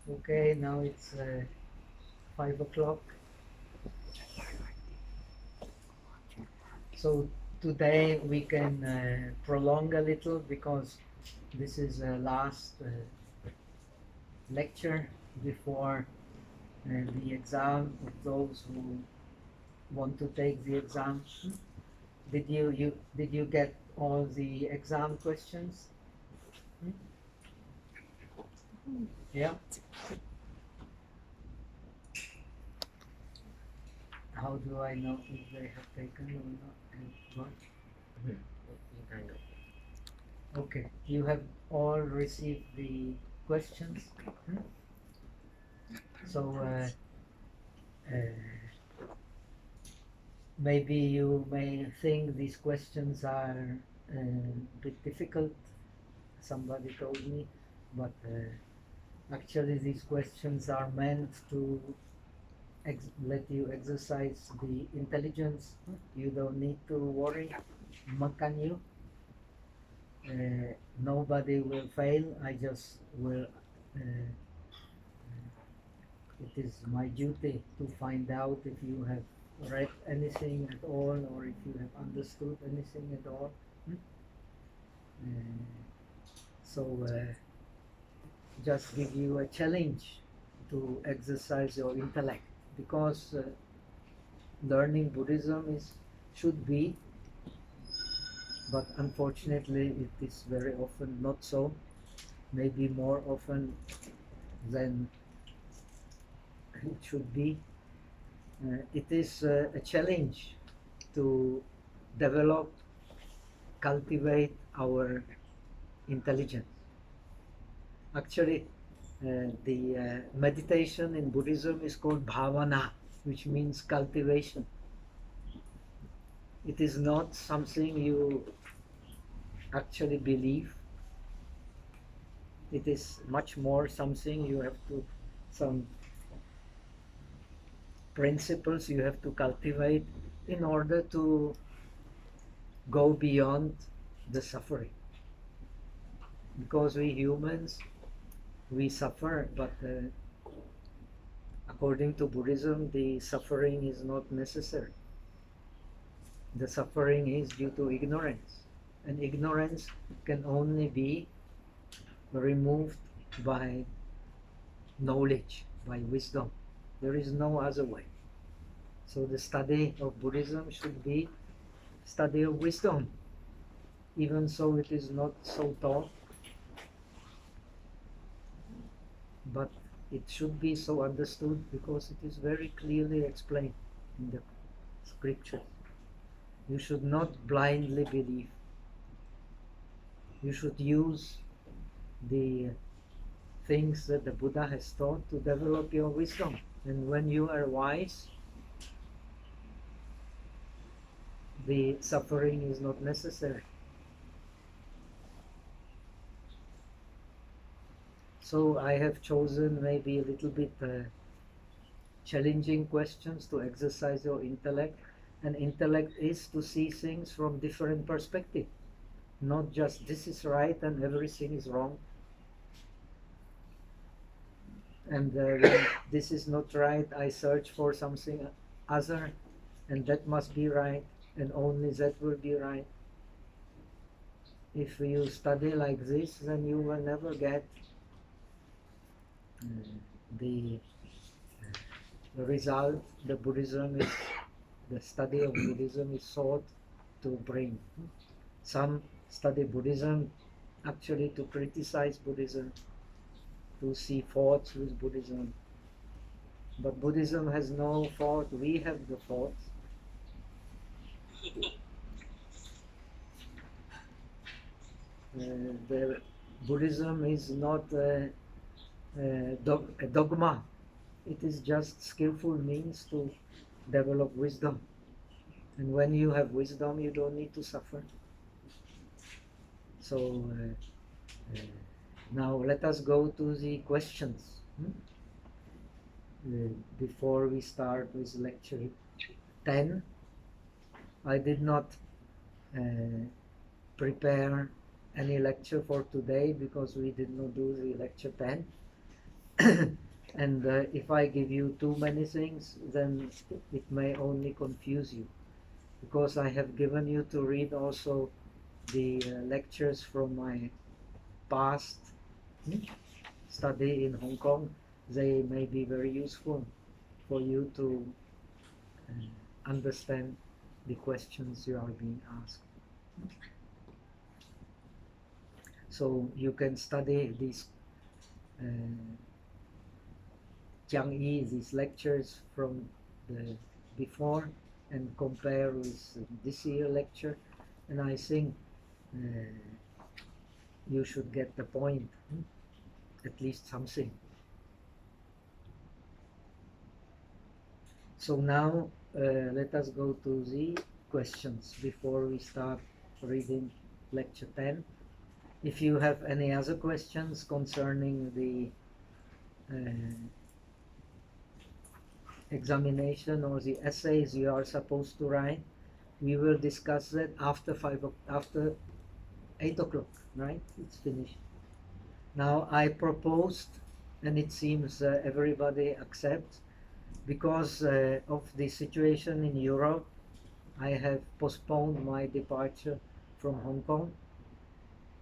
Okay, now it's 5 o'clock. So today we can prolong a little because this is the last lecture before the exam of those who want to take the exam. Did you get all the exam questions? Yeah. How do I know if they have taken or not? Okay, you have all received the questions. So maybe you may think these questions are a bit difficult. Somebody told me, but actually these questions are meant to let you exercise the intelligence. You don't need to worry. Makan you. Nobody will fail. I just will. It is my duty to find out if you have read anything at all, or if you have understood anything at all. So just give you a challenge to exercise your intellect, because learning Buddhism should be, but unfortunately it is very often not so, maybe more often than it should be. It is a challenge to develop, cultivate our intelligence. Actually, the meditation in Buddhism is called bhavana, which means cultivation. It is not something you actually believe. It is much more something you have to, some principles you have to cultivate in order to go beyond the suffering. Because we humans, we suffer, but according to Buddhism, the suffering is not necessary. The suffering is due to ignorance, and ignorance can only be removed by knowledge, by wisdom. There is no other way. So the study of Buddhism should be study of wisdom, even so it is not so taught, but it should be so understood because it is very clearly explained in the scripture. You should not blindly believe. You should use the things that the Buddha has taught to develop your wisdom. And when you are wise, the suffering is not necessary. So I have chosen maybe a little bit challenging questions to exercise your intellect. And intellect is to see things from different perspectives, not just this is right and everything is wrong. And when this is not right, I search for something other, and that must be right, and only that will be right. If you study like this, then you will never get the result the Buddhism is, the study of Buddhism is sought to bring. Some study Buddhism actually to criticize Buddhism, to see faults with Buddhism. But Buddhism has no fault, we have the faults. The Buddhism is not a dogma. It is just skillful means to develop wisdom. And when you have wisdom, you don't need to suffer. So now let us go to the questions before we start with lecture 10. I did not prepare any lecture for today because we did not do the lecture 10. And if I give you too many things, then it may only confuse you, because I have given you to read also the lectures from my past study in Hong Kong. They may be very useful for you to understand the questions you are being asked. So you can study these these lectures from the before and compare with this year lecture, and I think you should get the point, at least something. So now let us go to the questions before we start reading lecture 10. If you have any other questions concerning the examination or the essays you are supposed to write, we will discuss that after 8 o'clock, right? It's finished. Now I proposed, and it seems everybody accepts, because of the situation in Europe, I have postponed my departure from Hong Kong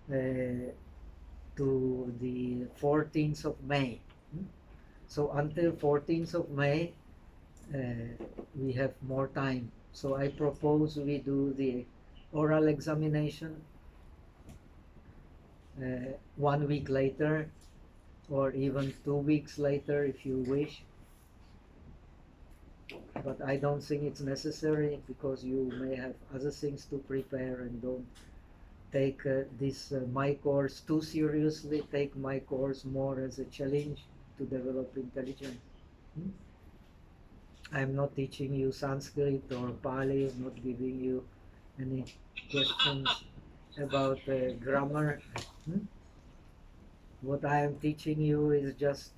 to the 14th of May. So until 14th of May, we have more time. So I propose we do the oral examination 1 week later, or even 2 weeks later if you wish. But I don't think it's necessary, because you may have other things to prepare, and don't take this my course too seriously. Take my course more as a challenge to develop intelligence. I'm not teaching you Sanskrit or Pali, not giving you any questions about grammar. What I am teaching you is just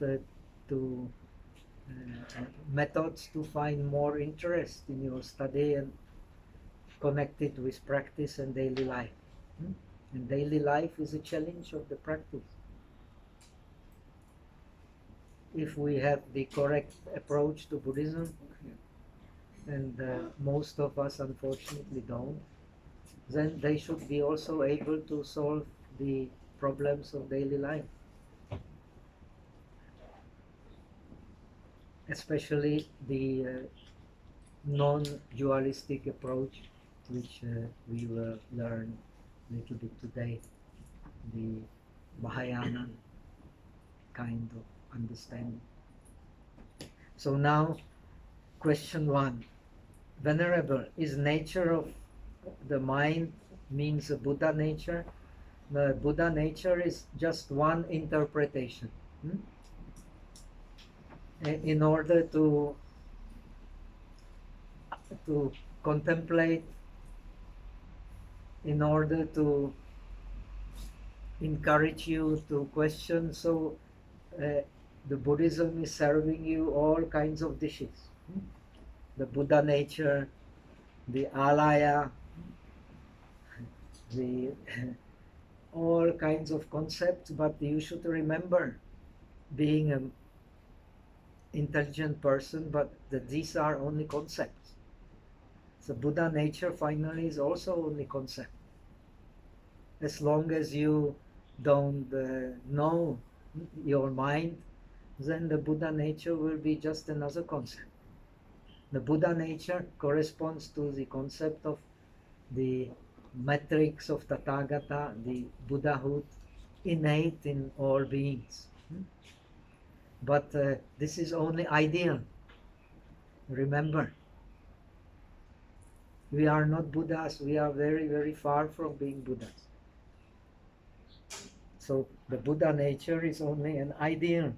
methods to find more interest in your study and connect it with practice and daily life. And daily life is a challenge of the practice. If we have the correct approach to Buddhism, and most of us unfortunately don't, then they should be also able to solve the problems of daily life. Especially the non-dualistic approach, which we will learn a little bit today, the Mahayana kind of understanding. So now, question 1. Venerable, is nature of the mind means a Buddha nature? The Buddha nature is just one interpretation. In order to contemplate, in order to encourage you to question, so the Buddhism is serving you all kinds of dishes. The Buddha nature, the alaya, the all kinds of concepts, but you should remember, being an intelligent person, but that these are only concepts. So Buddha nature finally is also only concept. As long as you don't know your mind, then the Buddha nature will be just another concept. The Buddha nature corresponds to the concept of the matrix of Tathagata, the Buddhahood innate in all beings. But this is only ideal. Remember, we are not Buddhas. We are very, very far from being Buddhas. So the Buddha nature is only an ideal.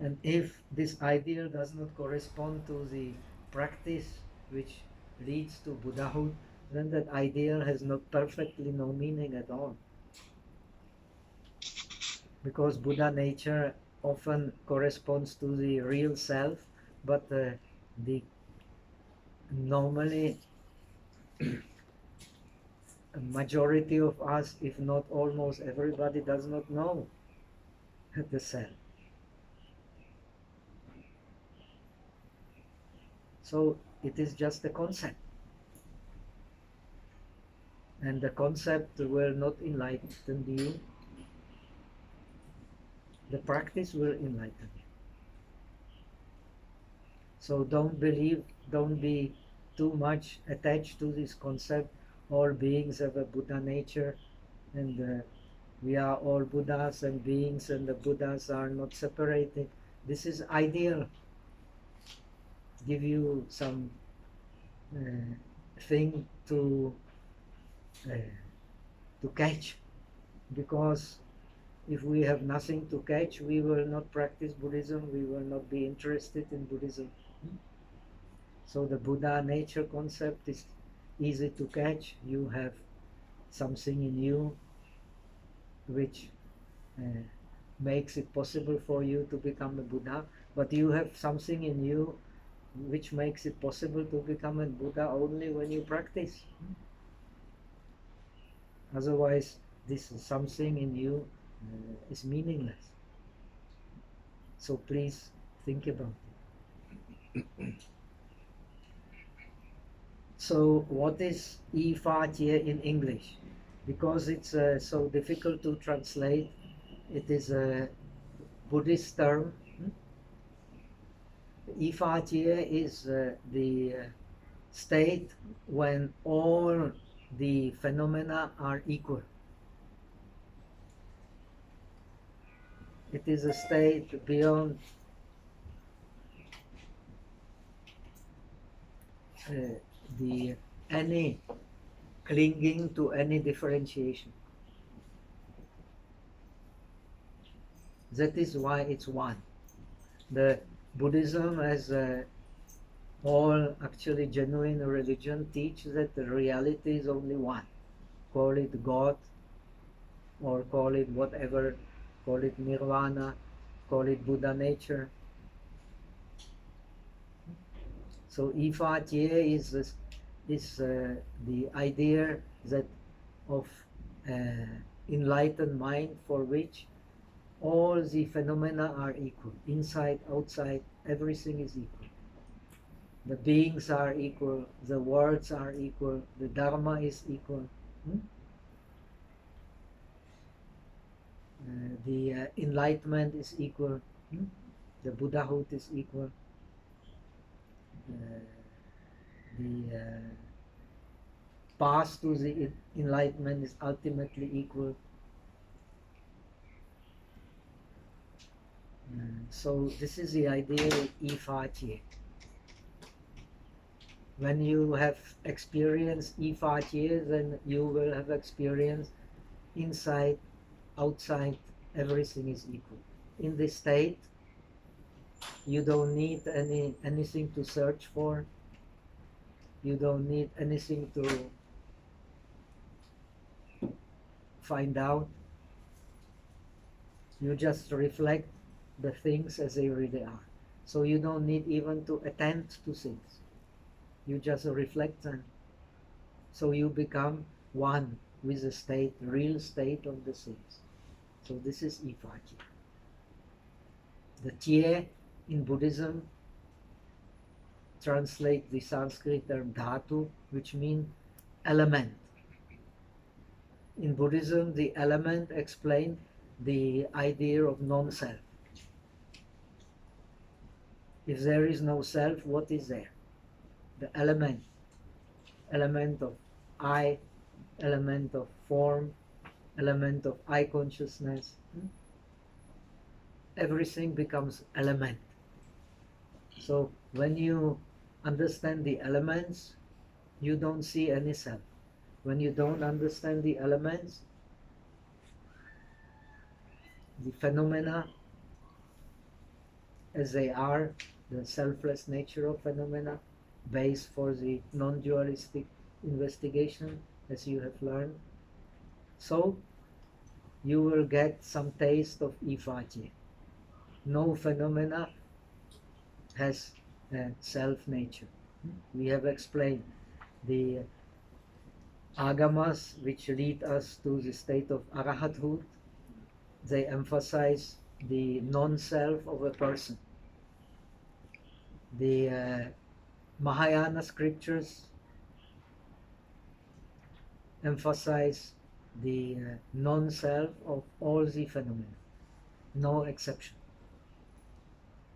And if this ideal does not correspond to the practice which leads to Buddhahood, then that ideal has perfectly no meaning at all. Because Buddha nature often corresponds to the real self, but normally a majority of us, if not almost everybody, does not know the self. So it is just a concept. And the concept will not enlighten you. The practice will enlighten you. So don't be too much attached to this concept. All beings have a Buddha nature, and we are all Buddhas and beings, and the Buddhas are not separated. This is ideal. Give you some thing to catch, because if we have nothing to catch, we will not practice Buddhism, we will not be interested in Buddhism. So the Buddha nature concept is easy to catch. You have something in you which makes it possible for you to become a Buddha, but you have something in you which makes it possible to become a Buddha only when you practice. Otherwise, this something in you is meaningless. So please think about it. So what is Yi Fa Jie in English? Because it's so difficult to translate, it is a Buddhist term. Yi Fa Jie is the state when all the phenomena are equal. It is a state beyond any clinging to any differentiation. That is why it's one. The Buddhism, as all actually genuine religion, teach that the reality is only one. Call it God, or call it whatever, call it Nirvana, call it Buddha nature. So Yi Fa Jie is the idea that of enlightened mind, for which all the phenomena are equal. Inside, outside, everything is equal. The beings are equal, the words are equal, the Dharma is equal. The enlightenment is equal. The Buddhahood is equal. The path to the enlightenment is ultimately equal. So this is the idea of Yi Fa Jie. When you have experienced Yi Fa Jie, then you will have experienced inside, outside, everything is equal. In this state, you don't need anything to search for. You don't need anything to find out. You just reflect the things as they really are. So you don't need even to attend to things. You just reflect them. So you become one with the state, real state of the things. So this is Yi Fa Jie. The Jie in Buddhism translate the Sanskrit term dhatu, which means element. In Buddhism, the element explains the idea of non-self. If there is no self, what is there? The element. Element of I, element of form, element of I consciousness. Everything becomes element. So when you understand the elements, you don't see any self. When you don't understand the elements, the phenomena as they are, the selfless nature of phenomena, base for the non-dualistic investigation, as you have learned. So you will get some taste of Yi Fa Jie. No phenomena has a self nature. We have explained the agamas which lead us to the state of arahathood, they emphasize the non-self of a person. The Mahayana scriptures emphasize the non-self of all the phenomena, no exception.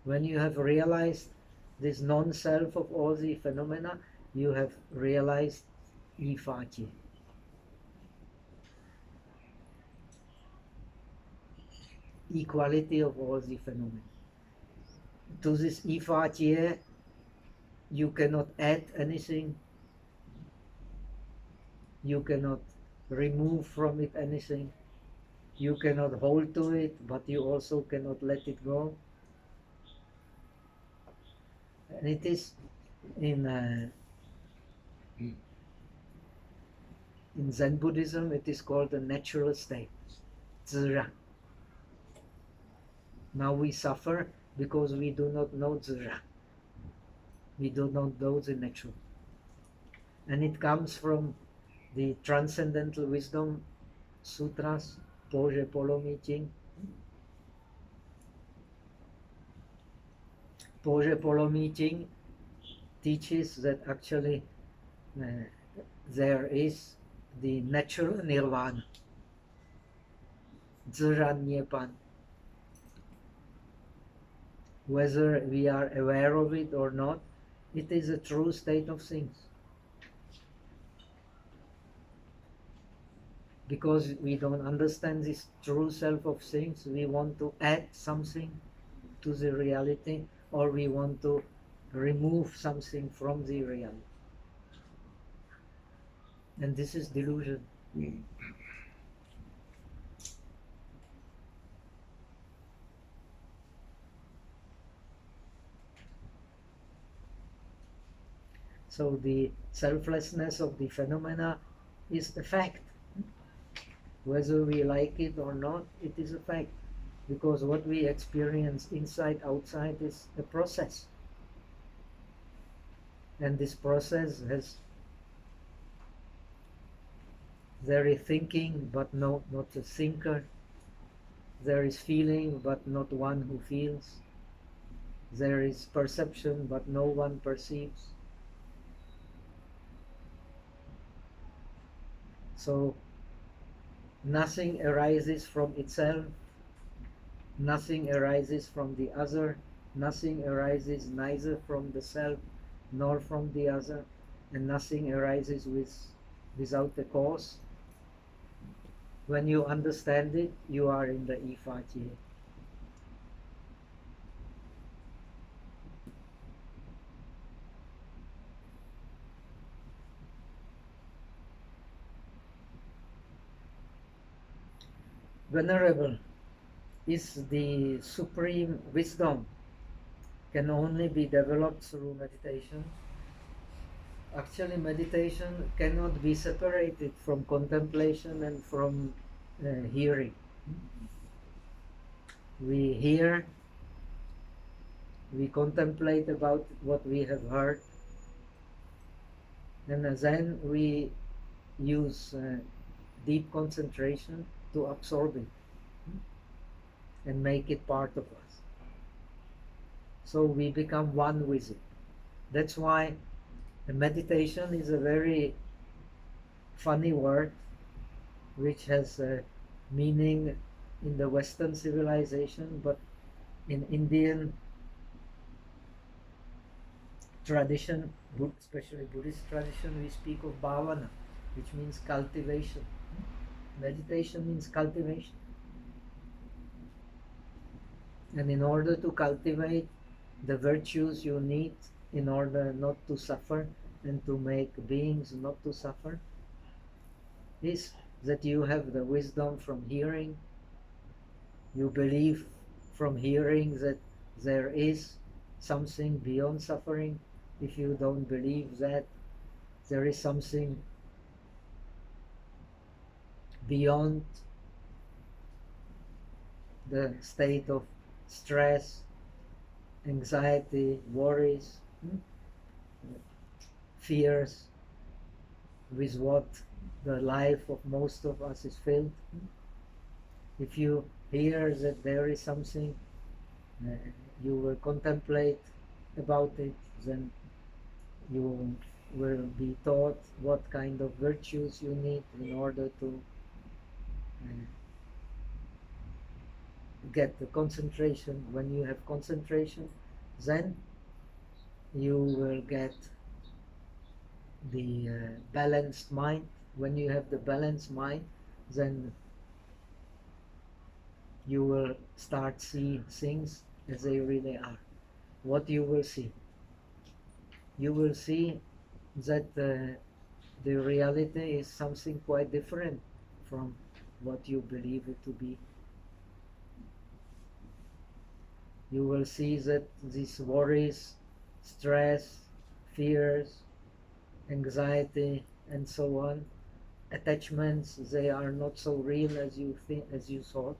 When you have realized this non-self of all the phenomena, you have realized Ifatye. Equality of all the phenomena. To this Ifatye, you cannot add anything, you cannot remove from it anything, you cannot hold to it, but you also cannot let it go. And it is in Zen Buddhism, it is called the natural state, Zira. Now we suffer because we do not know Zira. We do not know the natural. And it comes from the Transcendental Wisdom Sutras, Poje Polomi Ching. Poje Polomi Ching teaches that actually there is the natural nirvana, Zira Nyepan. Whether we are aware of it or not, it is a true state of things. Because we don't understand this true self of things, we want to add something to the reality, or we want to remove something from the reality. And this is delusion. So the selflessness of the phenomena is a fact. Whether we like it or not, it is a fact. Because what we experience inside, outside is a process. And this process has there is thinking, but not a thinker. There is feeling, but not one who feels. There is perception, but no one perceives. So nothing arises from itself, nothing arises from the other, nothing arises neither from the self nor from the other, and nothing arises without a cause. When you understand it, you are in the Ifatye. Venerable is the supreme wisdom, can only be developed through meditation. Actually, meditation cannot be separated from contemplation and from hearing. We hear, we contemplate about what we have heard, and then we use deep concentration to absorb it and make it part of us. So we become one with it. That's why meditation is a very funny word which has a meaning in the Western civilization, but in Indian tradition, especially Buddhist tradition, we speak of bhavana, which means cultivation. Meditation means cultivation. And in order to cultivate the virtues you need in order not to suffer and to make beings not to suffer, is that you have the wisdom from hearing. You believe from hearing that there is something beyond suffering. If you don't believe that there is something beyond the state of stress, anxiety, worries, fears, with what the life of most of us is filled. If you hear that there is something, you will contemplate about it, then you will be taught what kind of virtues you need in order to get the concentration. When you have concentration, then you will get the balanced mind. When you have the balanced mind, then you will start seeing things as they really are. What you will see? You will see that the reality is something quite different from what you believe it to be. You will see that these worries, stress, fears, anxiety, and so on, attachments, they are not so real as you think, as you thought.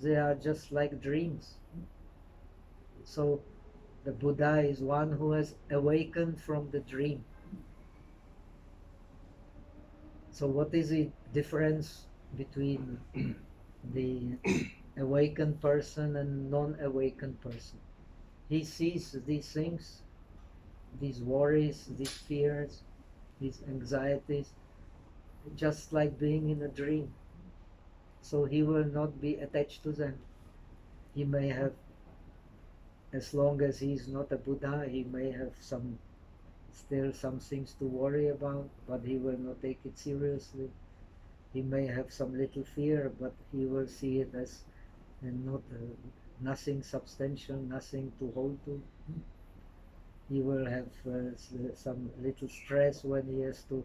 They are just like dreams. So the Buddha is one who has awakened from the dream. So what is the difference between the awakened person and non-awakened person? He sees these things, these worries, these fears, these anxieties, just like being in a dream. So he will not be attached to them. He may have, as long as he is not a Buddha, he may have still some things to worry about, but he will not take it seriously. He may have some little fear, but he will see it as nothing substantial, nothing to hold to. He will have some little stress when he has to,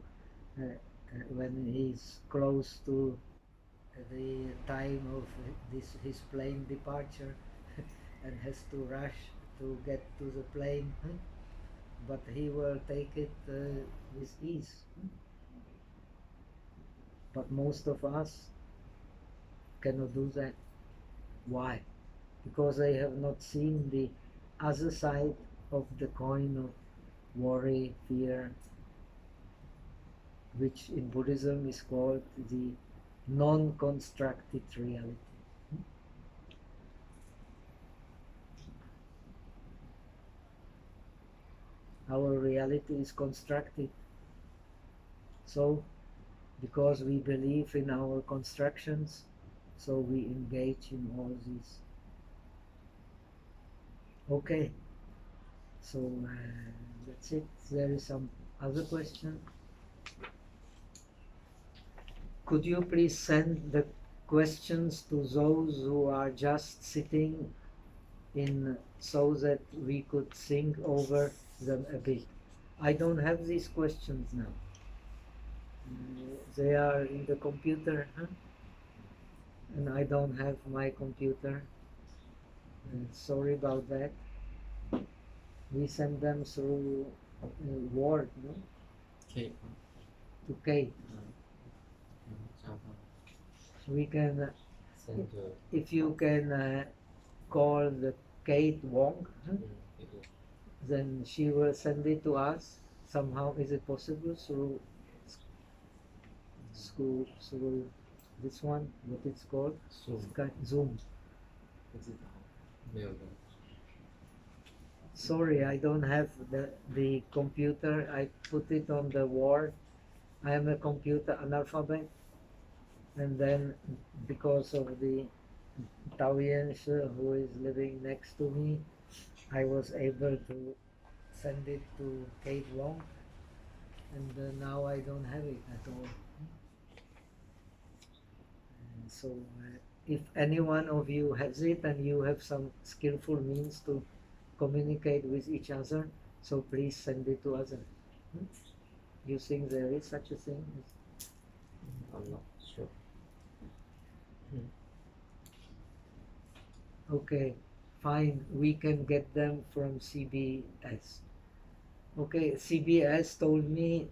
when he's close to the time of his plane departure and has to rush to get to the plane, but he will take it with ease. But most of us cannot do that. Why? Because they have not seen the other side of the coin of worry, fear, which in Buddhism is called the non-constructed reality. Our reality is constructed. So, because we believe in our constructions, so we engage in all these. Okay, so that's it. There is some other question. Could you please send the questions to those who are just sitting in, so that we could think over them a bit? I don't have these questions now. They are in the computer, and I don't have my computer. Sorry about that. We send them through Word, no? Kate. To Kate. We can, if you can call the Kate Wong, then she will send it to us somehow. Is it possible through school, through this one, what it's called? Zoom. Sorry, I don't have the computer. I put it on the Word. I am a computer analphabet, and then because of the Taoians who is living next to me, I was able to send it to Kate Wong, and now I don't have it at all. And so if any one of you has it and you have some skillful means to communicate with each other, so please send it to others. You think there is such a thing? I'm not sure. Okay, fine, we can get them from CBS. Okay, CBS told me,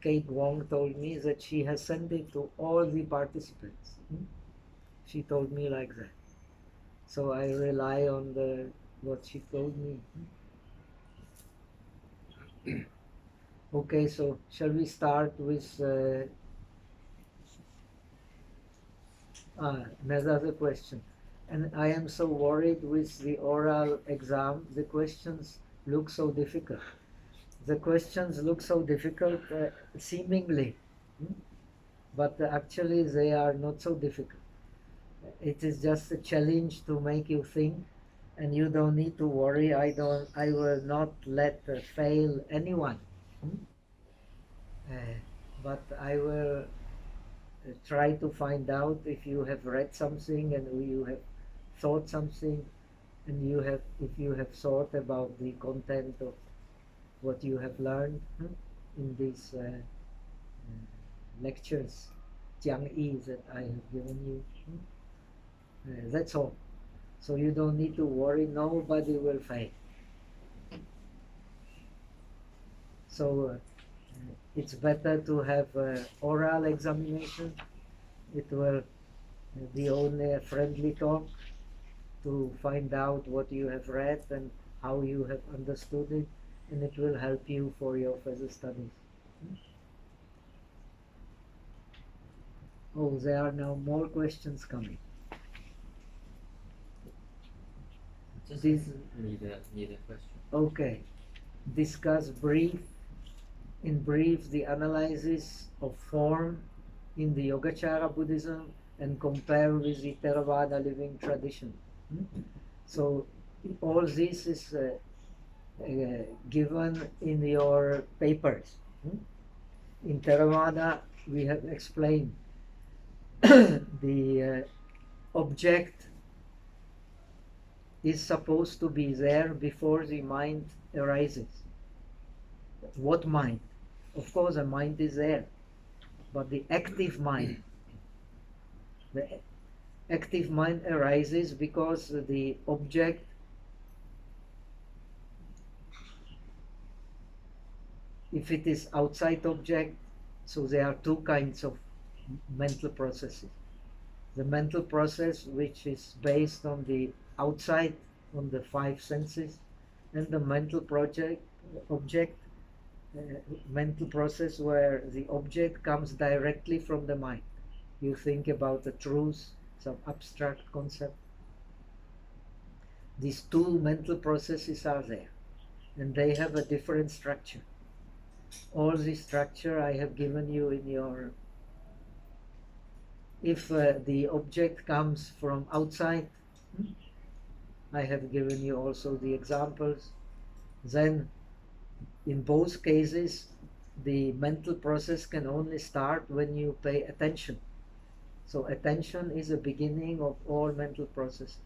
Kate Wong told me that she has sent it to all the participants. She told me like that. So I rely on what she told me. Okay, so shall we start with another question? And I am so worried with the oral exam. The questions look so difficult. The questions look so difficult, seemingly, hmm? But actually they are not so difficult. It is just a challenge to make you think, and you don't need to worry. I will not let fail anyone. Hmm? But I will try to find out if you have read something and you have thought something, and if you have thought about the content of what you have learned in these lectures, Jiang that I have given you. That's all. So you don't need to worry. Nobody will fail. So it's better to have oral examination. It will be only a friendly talk to find out what you have read and how you have understood it, and it will help you for your further studies. Oh, there are now more questions coming. Just This need a question. Okay. Discuss in brief the analysis of form in the Yogacara Buddhism and compare with the Theravada living tradition. So all this is given in your papers. In Theravada we have explained the object is supposed to be there before the mind arises. What mind? Of course, a mind is there, but the active mind arises because the object if it is outside object, so there are two kinds of mental processes. The mental process which is based on the outside, on the five senses, and the mental mental process where the object comes directly from the mind. You think about the truth, some abstract concept. These two mental processes are there, and they have a different structure. All this structure I have given you in your... If the object comes from outside, I have given you also the examples, then in both cases the mental process can only start when you pay attention. So attention is the beginning of all mental processes.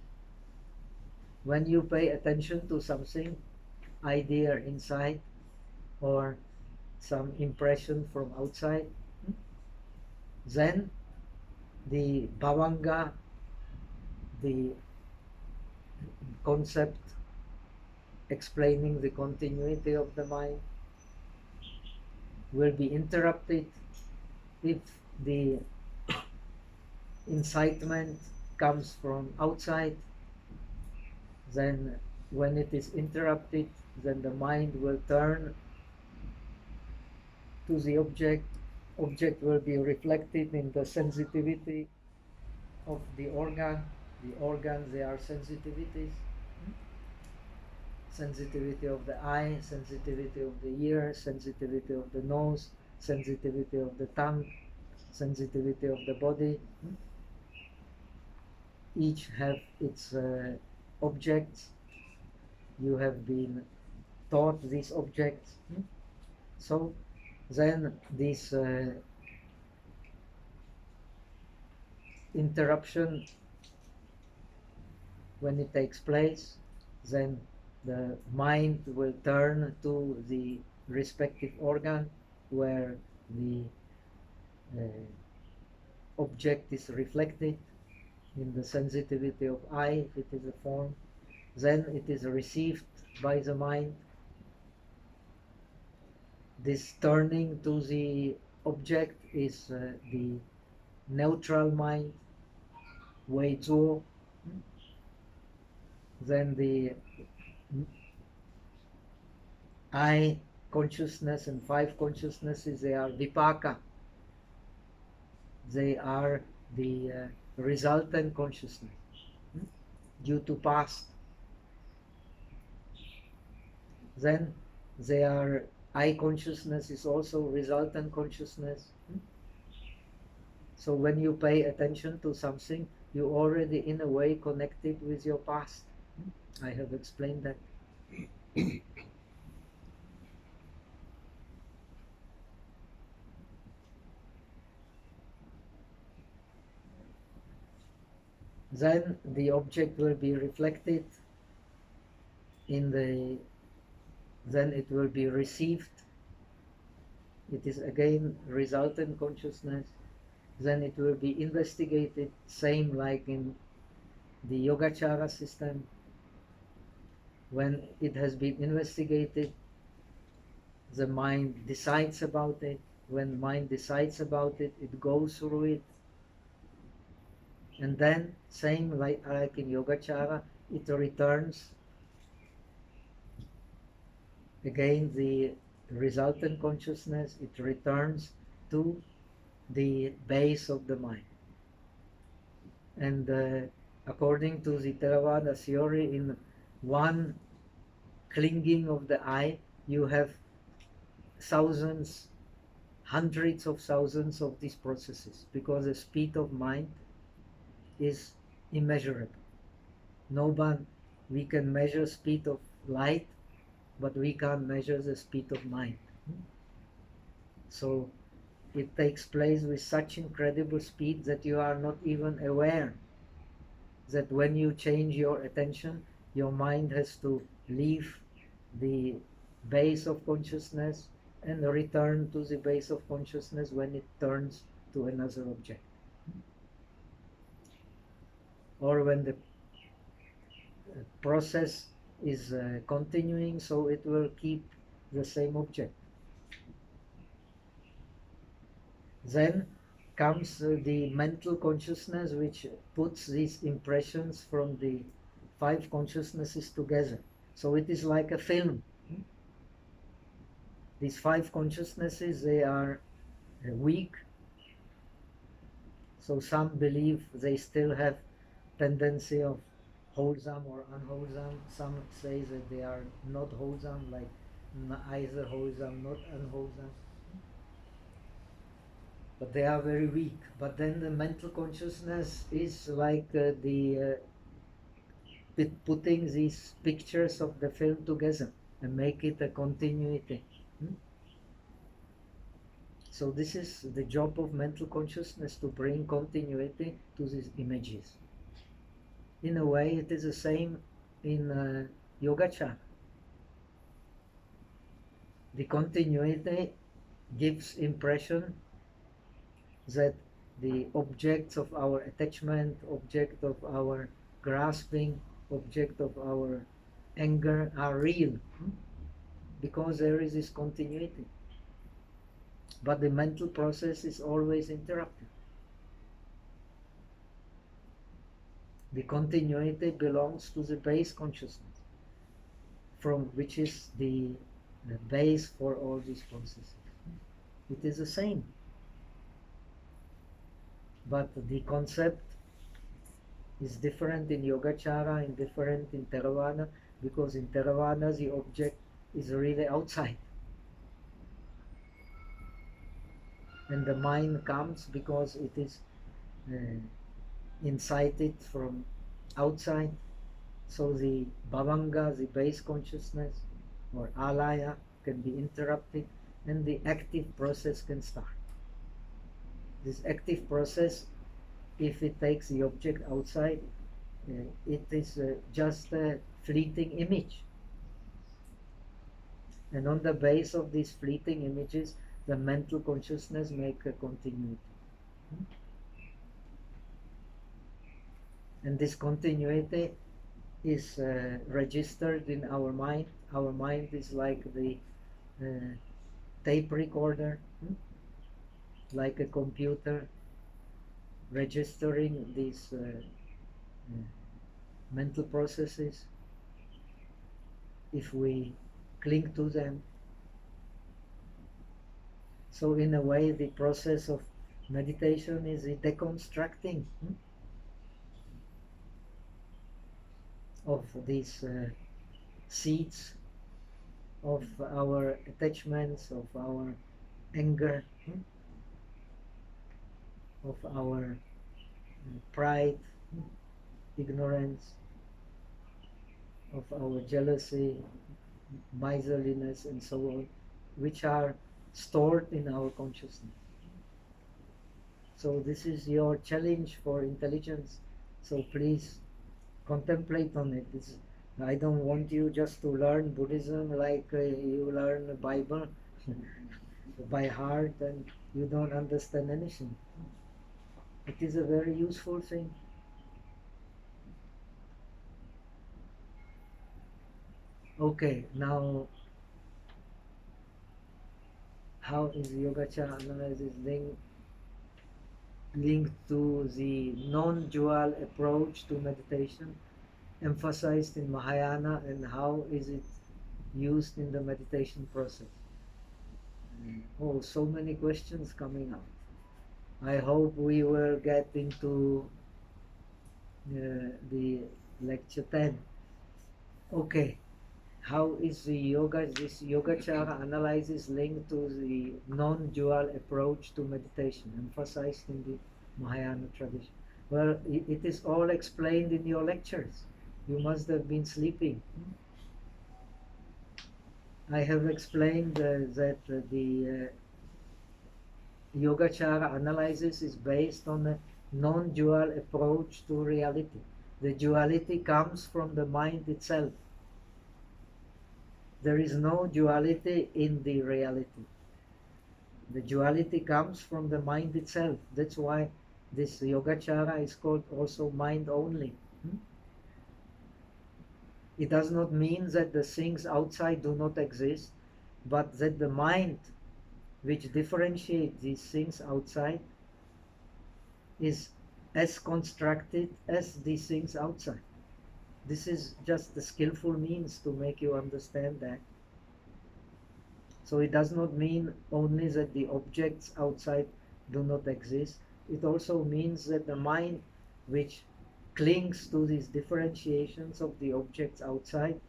When you pay attention to something, idea inside or some impression from outside, then the bhavanga, the concept explaining the continuity of the mind, will be interrupted if the incitement comes from outside. Then when it is interrupted, then the mind will turn to the object. Object will be reflected in the sensitivity of the organ. The organs, they are sensitivities. Sensitivity of the eye, sensitivity of the ear, sensitivity of the nose, sensitivity of the tongue, sensitivity of the body. Each have its objects. You have been taught these objects. So then this interruption, when it takes place, then the mind will turn to the respective organ where the object is reflected in the sensitivity of eye, if it is a form. Then it is received by the mind. This turning to the object is the neutral mind, Wei Zuo. Then the eye consciousness and 5 consciousnesses, they are vipaka. They are the resultant consciousness due to past. Then they are I consciousness is also resultant consciousness. So when you pay attention to something, you already in a way connected with your past. I have explained that. Then the object will be reflected in the, then it will be received. It is again resultant consciousness. Then it will be investigated, same like in the Yogacara system. When it has been investigated, the mind decides about it. When mind decides about it, it goes through it. And then, same like in Yogacara, it returns. Again, the resultant consciousness, it returns to the base of the mind. And according to the Theravada theory, in one clinging of the eye, you have thousands, hundreds of thousands of these processes, because the speed of mind is immeasurable. We can measure speed of light, but we can't measure the speed of mind. So it takes place with such incredible speed that you are not even aware that when you change your attention, your mind has to leave the base of consciousness and return to the base of consciousness when it turns to another object. Or when the process is continuing, so it will keep the same object. Then comes the mental consciousness, which puts these impressions from the 5 consciousnesses together. So it is like a film. These 5 consciousnesses, they are weak. So some believe they still have tendency of wholesome or unwholesome. Some say that they are not wholesome, like either wholesome, not unwholesome. But they are very weak. But then the mental consciousness is like putting these pictures of the film together and make it a continuity. So this is the job of mental consciousness, to bring continuity to these images. In a way, it is the same in Yogacara. The continuity gives impression that the objects of our attachment, object of our grasping, object of our anger are real, because there is this continuity. But the mental process is always interrupted. The continuity belongs to the base consciousness, from which is the base for all these processes. It is the same. But the concept is different in Yogacara and different in Theravada, because in Theravada the object is really outside. And the mind comes because it is incited from outside. So the bhavanga, the base consciousness, or alaya, can be interrupted, and the active process can start. This active process, if it takes the object outside, it is just a fleeting image. And on the base of these fleeting images, the mental consciousness make a continuity. And this continuity is registered in our mind. Our mind is like the tape recorder, like a computer, registering these mental processes. If we cling to them, So in a way, the process of meditation is a deconstructing of these seeds of our attachments, of our anger, of our pride, ignorance, of our jealousy, miserliness, and so on, which are stored in our consciousness. So this is your challenge for intelligence. So please contemplate on it. I don't want you just to learn Buddhism like you learn the Bible by heart and you don't understand anything. It is a very useful thing. Okay, now how is Yogacara analysis linked to the non-dual approach to meditation emphasized in Mahayana, and how is it used in the meditation process? Oh, so many questions coming up. I hope we will get into the lecture 10. Okay, how is this Yogacara analysis linked to the non-dual approach to meditation emphasized in the Mahayana tradition? Well, it is all explained in your lectures. You must have been sleeping. I have explained that the Yogacara analysis is based on a non-dual approach to reality. The duality comes from the mind itself. There is no duality in the reality. The duality comes from the mind itself. That's why this Yogacara is called also mind only. It does not mean that the things outside do not exist, but that the mind which differentiates these things outside is as constructed as these things outside. This is just the skillful means to make you understand that. So it does not mean only that the objects outside do not exist. It also means that the mind which clings to these differentiations of the objects outside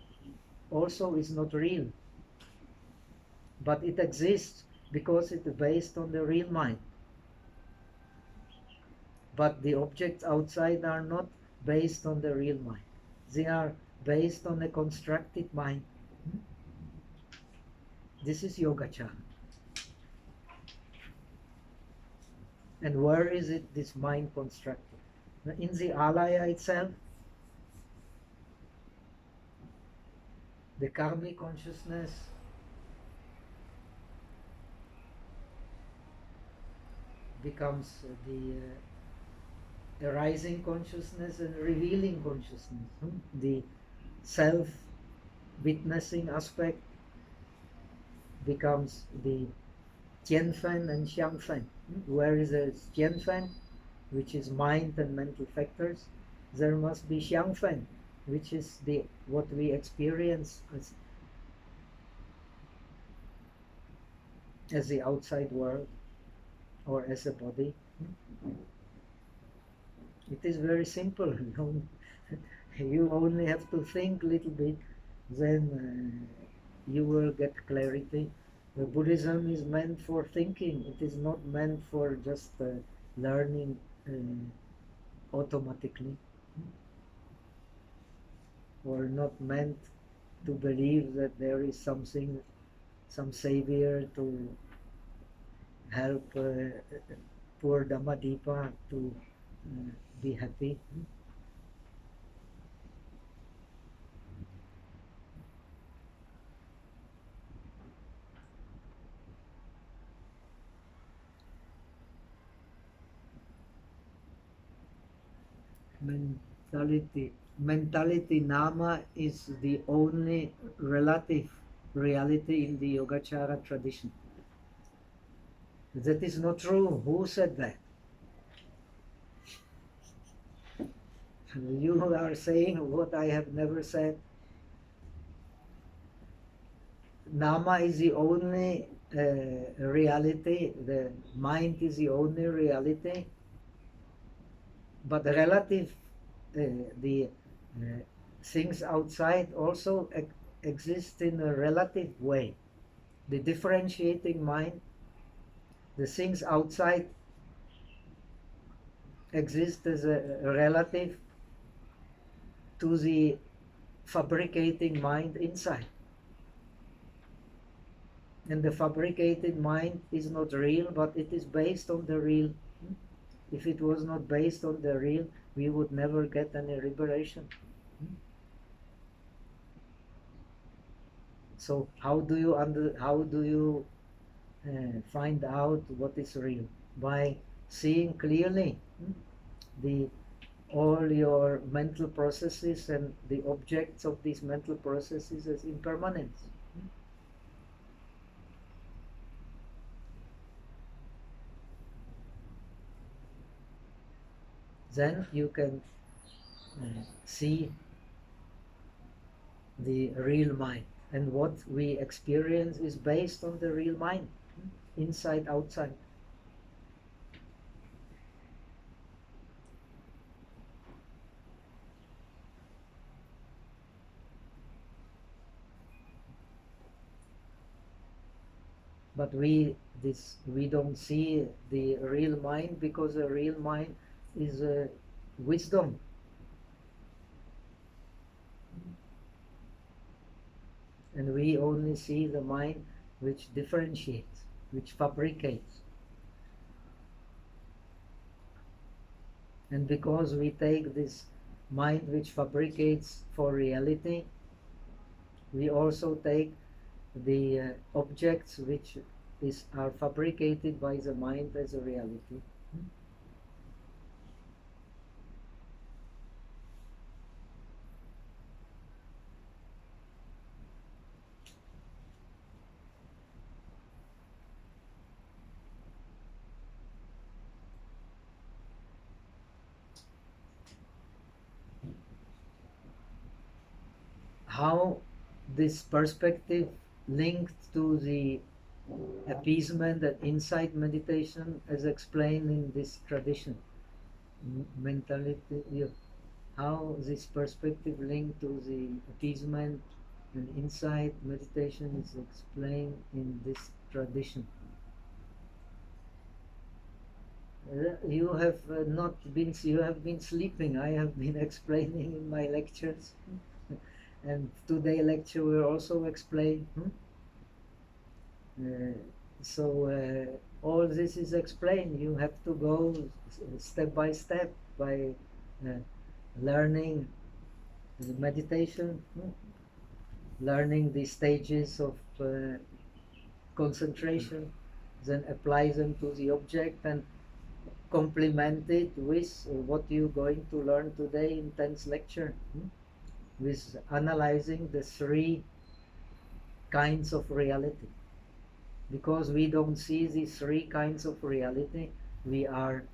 also is not real. But it exists because it is based on the real mind. But the objects outside are not based on the real mind. They are based on a constructed mind. This is Yogacara. And where is it, this mind constructed? In the alaya itself, the karmic consciousness becomes the arising consciousness and revealing consciousness. The self-witnessing aspect becomes the Tianfen and Xiangfen. Where is the Tianfen, which is mind and mental factors, there must be Xiangfen, which is what we experience as the outside world or as a body. It is very simple. You only have to think a little bit, then you will get clarity. Buddhism is meant for thinking. It is not meant for just learning automatically, or not meant to believe that there is something, some savior to help poor Dhammadipa to be happy. Mentality nama is the only relative reality in the Yogacara tradition. That is not true. Who said that? You are saying what I have never said. Nama is the only reality, the mind is the only reality, but the relative, the things outside also exist in a relative way. The differentiating mind, the things outside exist as a relative to the fabricating mind inside. And the fabricated mind is not real, but it is based on the real. If it was not based on the real, we would never get any liberation. So how do you find out what is real? By seeing clearly all your mental processes and the objects of these mental processes as impermanence. Then you can see the real mind. And what we experience is based on the real mind, inside, outside. But we don't see the real mind, because the real mind is wisdom. And we only see the mind which differentiates, which fabricates. And because we take this mind which fabricates for reality, we also take the objects which are fabricated by the mind as a reality. How this perspective linked to the appeasement and insight meditation as explained in this tradition, mentality, how this perspective linked to the appeasement and insight meditation is explained in this tradition. You have you have been sleeping. I have been explaining in my lectures. And today lecture will also explain. All this is explained. You have to go step by step by learning the meditation, learning the stages of concentration, then apply them to the object and complement it with what you're going to learn today in 10th lecture. With analyzing the three kinds of reality. Because we don't see these three kinds of reality, we are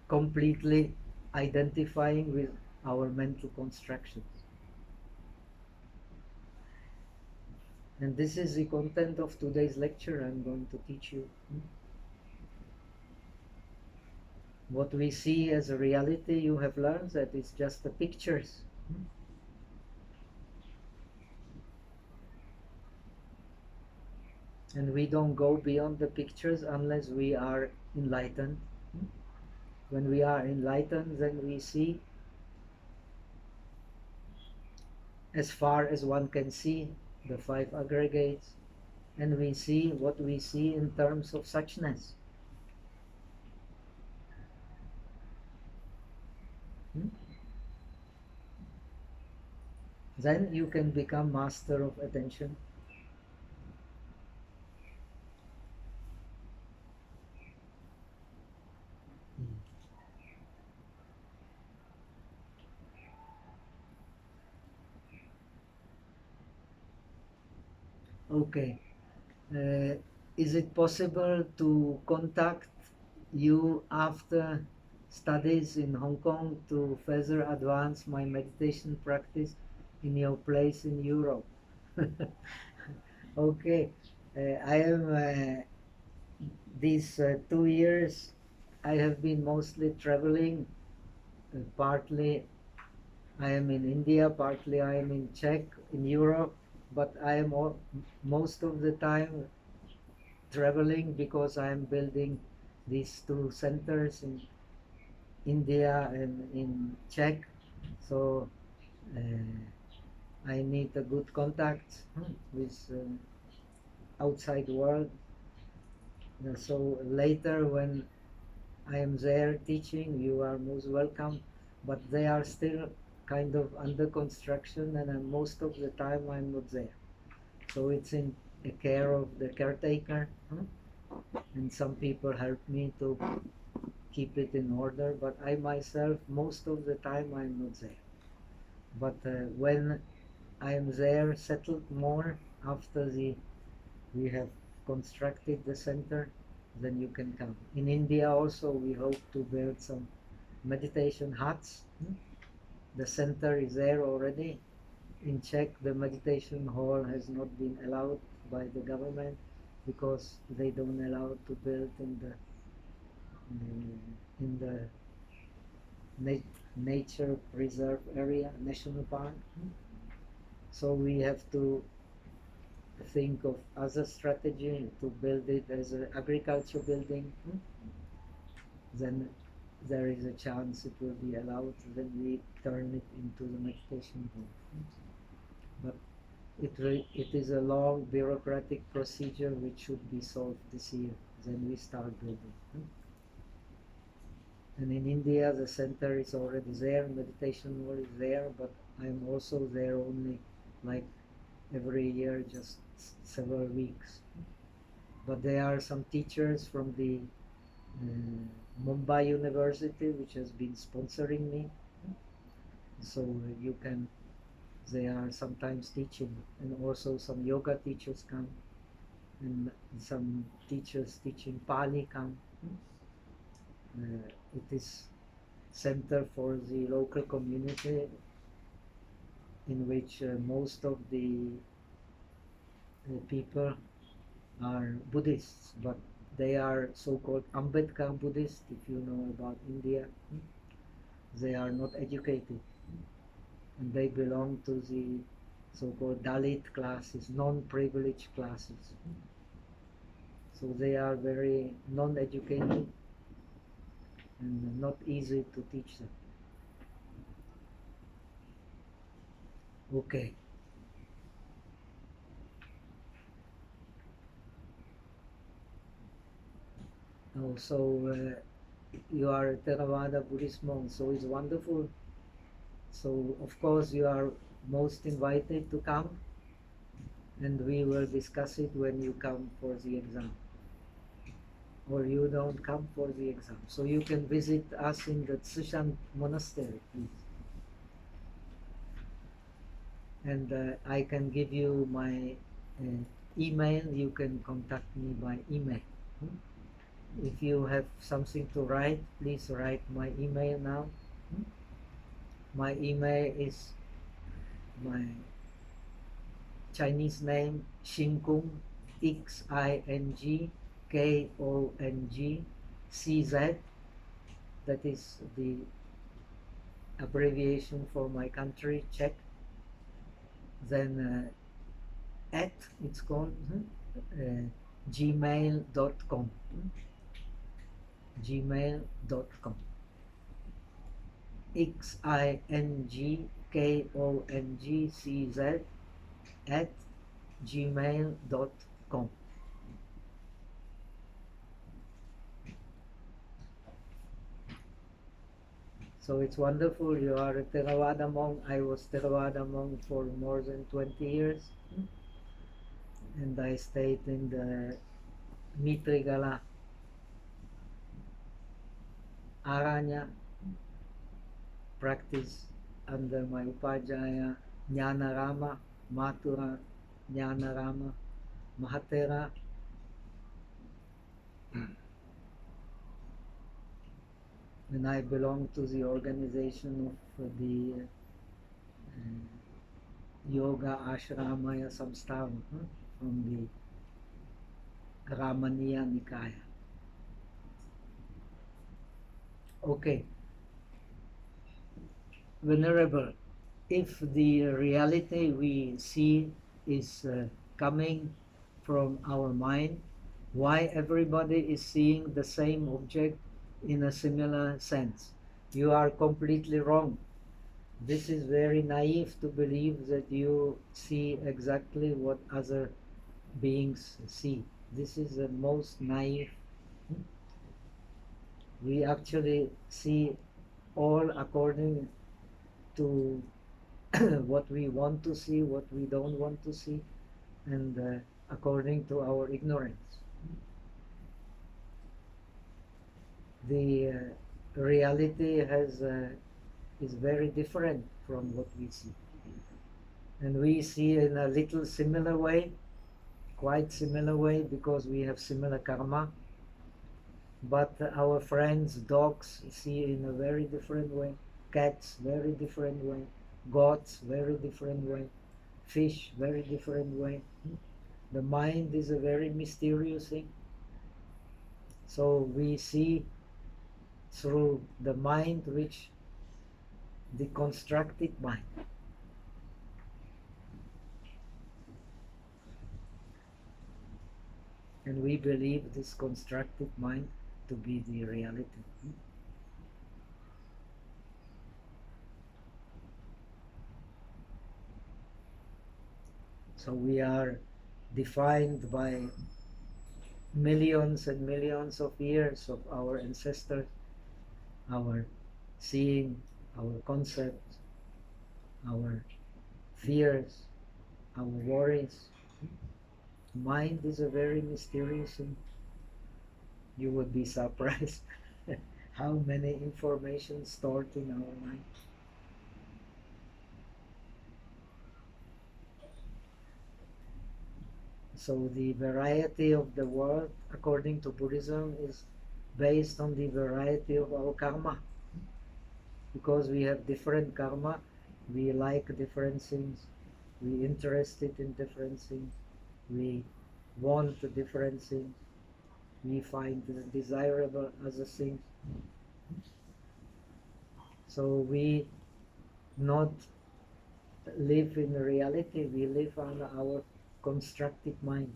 completely identifying with our mental constructions. And this is the content of today's lecture. I'm going to teach you. What we see as a reality, you have learned that it's just the pictures. And we don't go beyond the pictures unless we are enlightened. When we are enlightened, then we see as far as one can see the five aggregates, and we see what we see in terms of suchness. Then you can become master of attention. Okay. Is it possible to contact you after studies in Hong Kong to further advance my meditation practice in your place in Europe? Okay. I am these 2 years I have been mostly traveling. Partly I am in India, partly I am in Czech, in Europe, but I am most of the time traveling because I am building these 2 centers in India and in Czech. So I need a good contact with outside world. So later when I am there teaching, you are most welcome, but they are still kind of under construction, and most of the time I'm not there. So it's in the care of the caretaker, and some people help me to keep it in order, but I myself, most of the time I'm not there. But when I am there, settled more after we have constructed the center, then you can come. In India also we hope to build some meditation huts. The center is there already. In Czech, the meditation hall has not been allowed by the government because they don't allow to build in the nature preserve area, national park. So we have to think of other strategy to build it as an agriculture building. Then there is a chance it will be allowed, then we turn it into the meditation hall. But it is a long bureaucratic procedure which should be solved this year, then we start building. And in India the center is already there, meditation hall is there, but I am also there only like every year, just several weeks. But there are some teachers from the Mumbai University which has been sponsoring me, so you can, they are sometimes teaching, and also some yoga teachers come, and some teachers teaching Pali come. It is center for the local community in which most of the people are Buddhists, but they are so-called Ambedkar Buddhists, if you know about India. They are not educated, and they belong to the so-called Dalit classes, non-privileged classes. So they are very non-educated and not easy to teach them. Okay. So you are a Theravada Buddhist monk, so it's wonderful. So of course you are most invited to come, and we will discuss it when you come for the exam, or you don't come for the exam. So you can visit us in the Tsishan monastery, please. And I can give you my email. You can contact me by email. If you have something to write, please write my email now. My email is my Chinese name, Xingkong, XINGKONGCZ. That is the abbreviation for my country, Czech. Then at, it's called gmail.com. gmail.com. XINGKONGCZ at gmail.com. So it's wonderful. You are a Theravada monk. I was Theravada monk for more than 20 years. And I stayed in the Mitrigala Aranya, practice under my Upajjhaya Jnanarama, Mathura Jnanarama, Mahatera. And I belong to the organization of the Yoga Ashramaya Samstava from the Ramaniya Nikaya. Okay. Venerable, if the reality we see is coming from our mind, why everybody is seeing the same object in a similar sense? You are completely wrong. This is very naive to believe that you see exactly what other beings see. This is the most naive. We actually see all according to what we want to see, what we don't want to see, and according to our ignorance. The reality is very different from what we see. And we see in a little similar way, quite similar way, because we have similar karma. But our friends, dogs, see in a very different way, cats, very different way, goats, very different way, fish, very different way. The mind is a very mysterious thing. So we see through the mind, which the constructed mind. And we believe this constructed mind to be the reality. So we are defined by millions and millions of years of our ancestors, our seeing, our concepts, our fears, our worries. Mind is a very mysterious thing. You would be surprised how many information stored in our mind. So the variety of the world, according to Buddhism, is based on the variety of our karma. Because we have different karma, we like different things, we interested in different things, we want different things, we find desirable other things. So we not live in reality, we live on our constructed mind.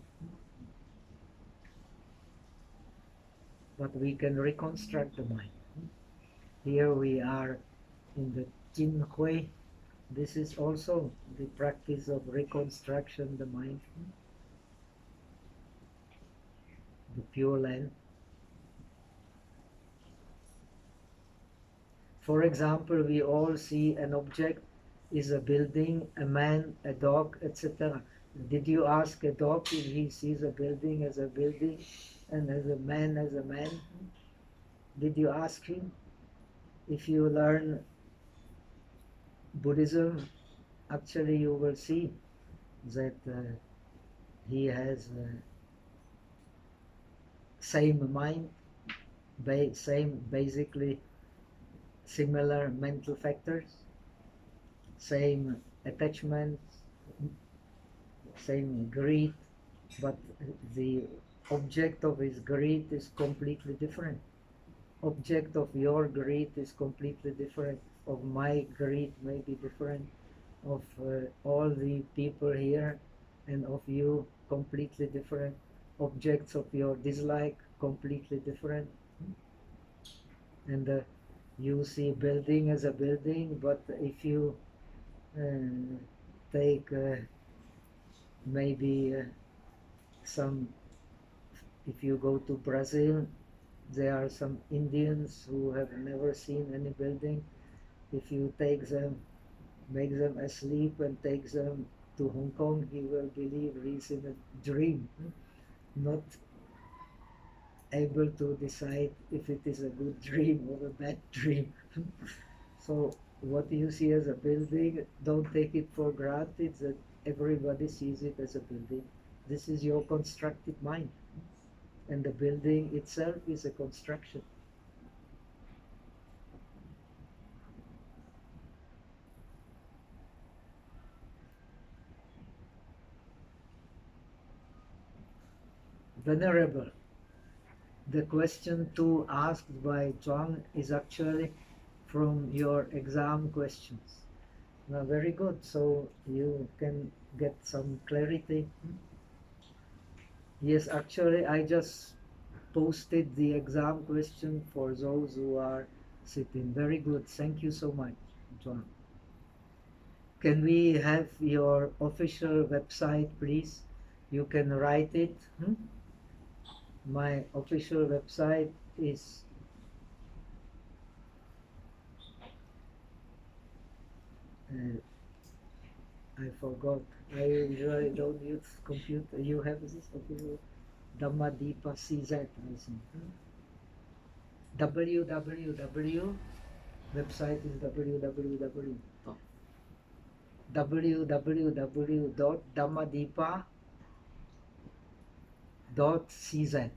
But we can reconstruct the mind. Here we are in the Jinhui. This is also the practice of reconstruction the mind, the Pureland. For example, we all see an object is a building, a man, a dog, etc. Did you ask a dog if he sees a building as a building and as a man? Did you ask him? If you learn Buddhism, actually you will see that he has same mind, basically similar mental factors, same attachments, same greed, but the object of his greed is completely different. Object of your greed is completely different. Of my greed may be different. Of all the people here and of you completely different. Objects of your dislike completely different. And you see building as a building, but if you take maybe if you go to Brazil, there are some Indians who have never seen any building. If you take them, make them asleep and take them to Hong Kong, he will believe he's in a dream, not able to decide if it is a good dream or a bad dream. So what you see as a building, don't take it for granted that everybody sees it as a building. This is your constructed mind. And the building itself is a construction. Venerable, the question 2 asked by Zhuang is actually from your exam questions. Now, very good. So you can get some clarity. Yes, actually, I just posted the exam question for those who are sitting. Very good. Thank you so much, John. Can we have your official website, please? You can write it. My official website is I forgot. I usually don't use computer. You have this official Dhammadipa CZ, I think. www website is www.dhammadipa.cz.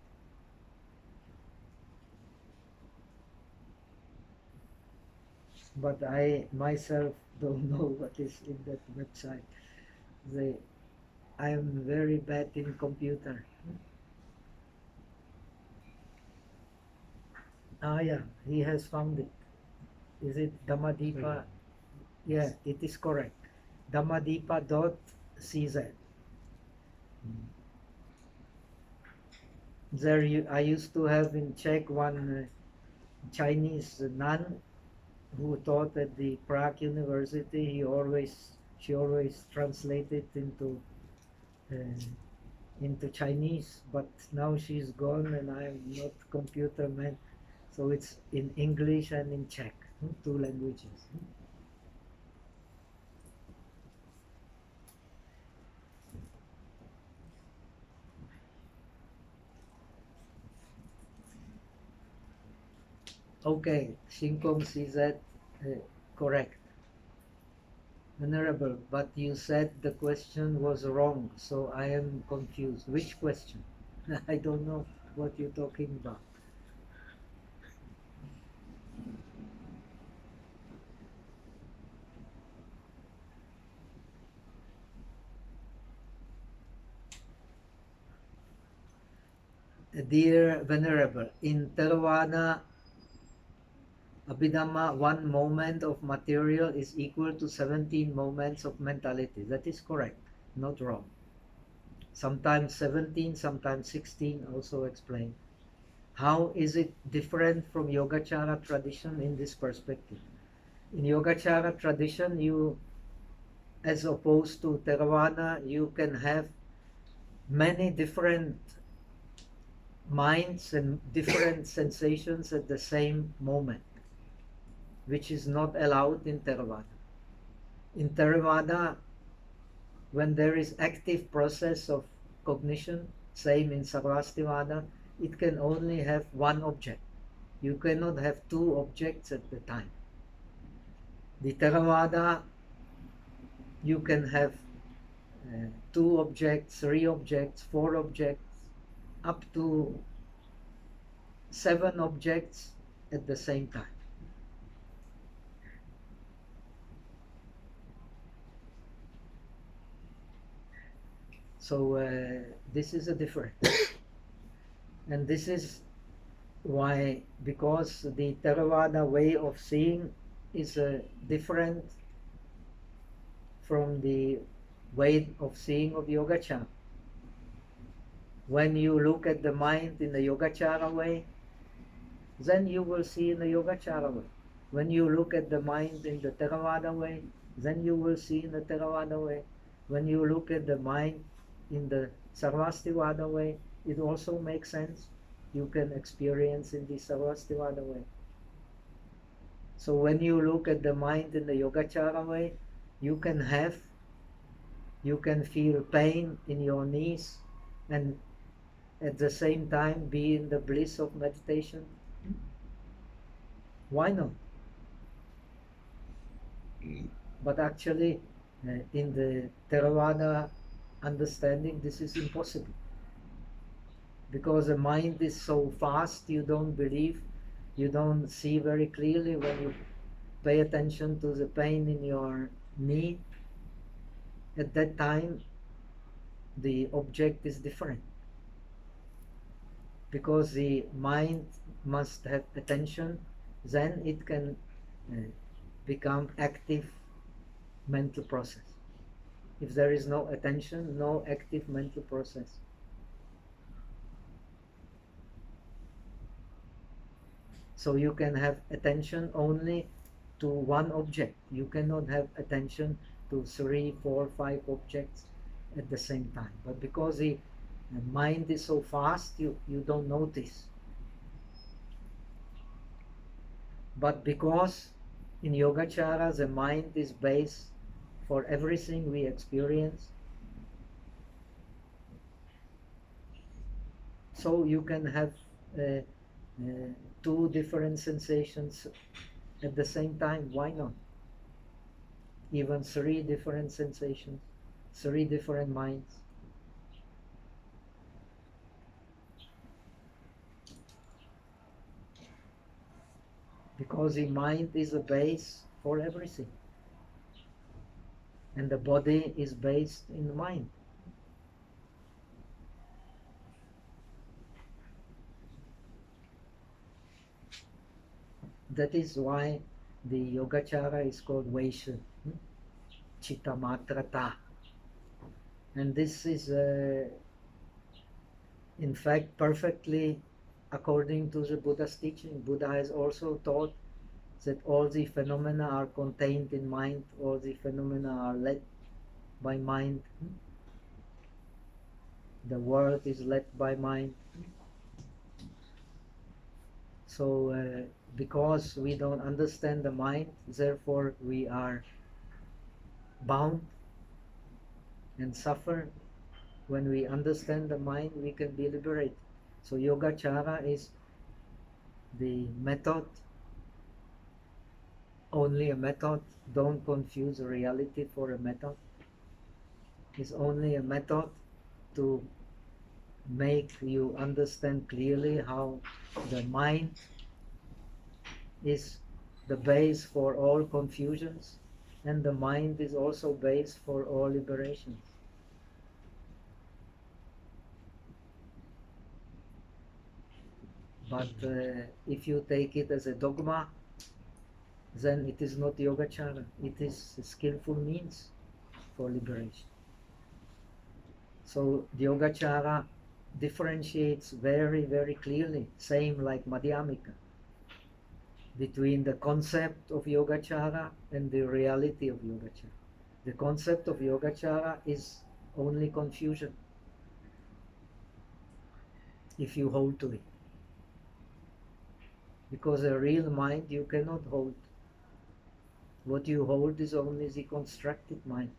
But I myself don't know what is in that website. I am very bad in computer. Yeah, he has found it. Is it Dhammadipa? Yeah, it is correct. Dhammadipa.cz. There I used to have in Czech one Chinese nun who taught at the Prague University. She always translated into Chinese, but now she's gone and I am not computer man. So it's in English and in Czech, 2 languages. Okay, Shinkong CZ, correct. Venerable, but you said the question was wrong, so I am confused. Which question? I don't know what you're talking about. Dear Venerable, in Theravada Abhidharma, 1 moment of material is equal to 17 moments of mentality. That is correct, not wrong. Sometimes 17, sometimes 16, also explained. How is it different from Yogacara tradition in this perspective? In Yogacara tradition, you, as opposed to Theravada, you can have many different minds and different sensations at the same moment, which is not allowed in Theravada. In Theravada, when there is active process of cognition, same in Sarvastivada, it can only have 1 object. You cannot have 2 objects at the time. The Theravada, you can have 2 objects, 3 objects, 4 objects, up to 7 objects at the same time. So this is a difference. And this is why, because the Theravada way of seeing is different from the way of seeing of Yogacara. When you look at the mind in the Yogacara way, then you will see in the Yogacara way. When you look at the mind in the Theravada way, then you will see in the Theravada way. When you look at the mind in the Sarvastivada way, it also makes sense. You can experience in the Sarvastivada way. So when you look at the mind in the Yogacara way, you can feel pain in your knees and at the same time be in the bliss of meditation. Why not? But actually, in the Theravada understanding, this is impossible. Because the mind is so fast, you don't believe, you don't see very clearly when you pay attention to the pain in your knee. At that time, the object is different. because the mind must have attention, then it can become active mental process. If there is no attention, no active mental process. So you can have attention only to one object. You cannot have attention to 3, 4, 5 objects at the same time. But because the mind is so fast, you don't notice. But because in Yogacara the mind is base for everything we experience, so you can have 2 different sensations at the same time. Why not? Even 3 different sensations, 3 different minds. Because the mind is a base for everything, and the body is based in the mind. That is why the Yogacara is called Vaisha, Chitta Matrata. And this is in fact perfectly according to the Buddha's teaching. Buddha has also taught that all the phenomena are contained in mind, all the phenomena are led by mind. The world is led by mind. So because we don't understand the mind, therefore we are bound and suffer. When we understand the mind, we can be liberated. So Yogacara is the method, only a method. Don't confuse reality for a method. It's only a method to make you understand clearly how the mind is the base for all confusions, and the mind is also base for all liberations. But if you take it as a dogma, then it is not Yogacara. It is a skillful means for liberation. So the Yogacara differentiates very, very clearly, same like Madhyamika, between the concept of Yogacara and the reality of Yogacara. The concept of Yogacara is only confusion if you hold to it. Because a real mind you cannot hold. What you hold is only the constructed mind.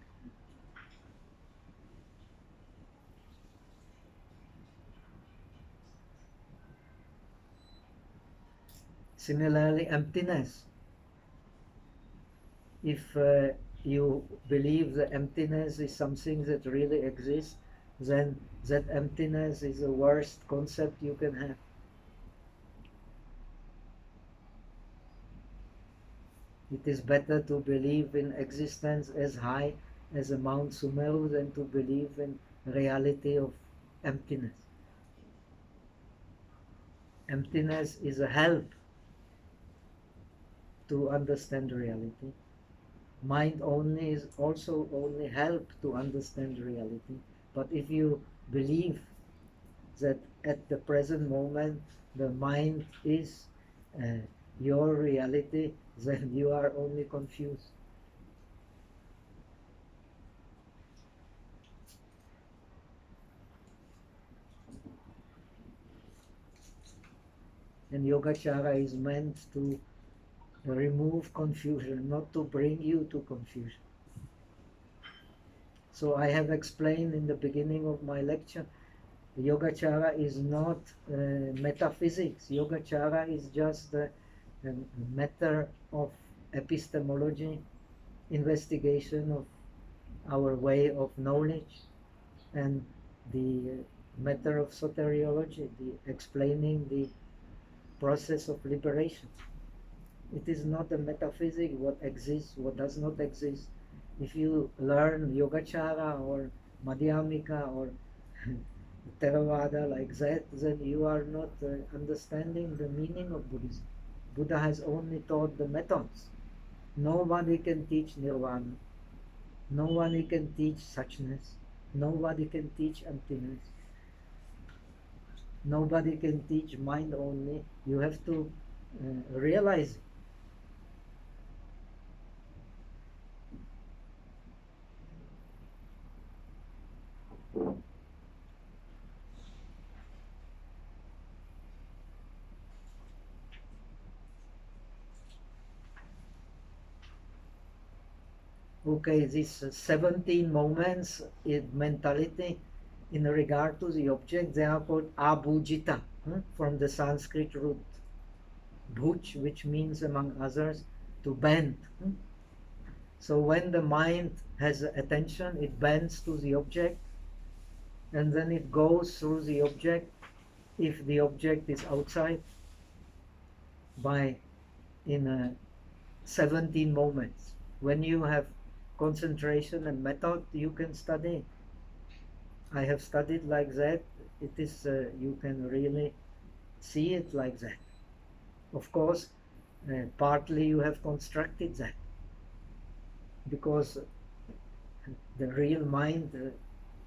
Similarly, emptiness. If you believe the emptiness is something that really exists, then that emptiness is the worst concept you can have. It is better to believe in existence as high as a Mount Sumeru than to believe in reality of emptiness. Emptiness is a help to understand reality. Mind only is also only help to understand reality. But if you believe that at the present moment the mind is your reality, then you are only confused. And Yogacara is meant to remove confusion, not to bring you to confusion. So I have explained in the beginning of my lecture, Yogacara is not metaphysics. Yogacara is just a matter of epistemology, investigation of our way of knowledge, and the matter of soteriology, the explaining the process of liberation. It is not a metaphysics, what exists, what does not exist. If you learn Yogacara or Madhyamika or Theravada like that, then you are not understanding the meaning of Buddhism. Buddha has only taught the methods. Nobody can teach nirvana. Nobody can teach suchness. Nobody can teach emptiness. Nobody can teach mind only. You have to realize it. Okay, these 17 moments in mentality in regard to the object, they are called abhujita, from the Sanskrit root bhuj, which means among others to bend. So when the mind has attention, it bends to the object, and then it goes through the object if the object is outside by in 17 moments. When you have concentration and method, you can study. I have studied like that. It is you can really see it like that. Of course, partly you have constructed that, because the real mind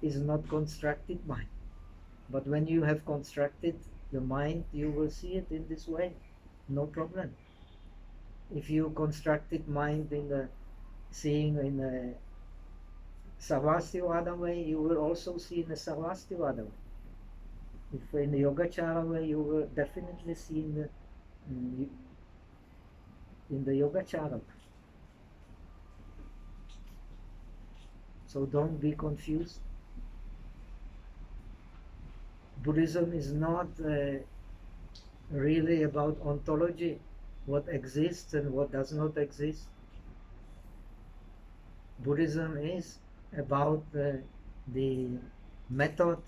is not constructed mind. But when you have constructed the mind, you will see it in this way, no problem. If you constructed mind in the seeing in a Savastivada way, you will also see in a Savastivada way. If in the Yogacara way, you will definitely see in the Yogacara way. So don't be confused. Buddhism is not really about ontology, what exists and what does not exist. Buddhism is about the method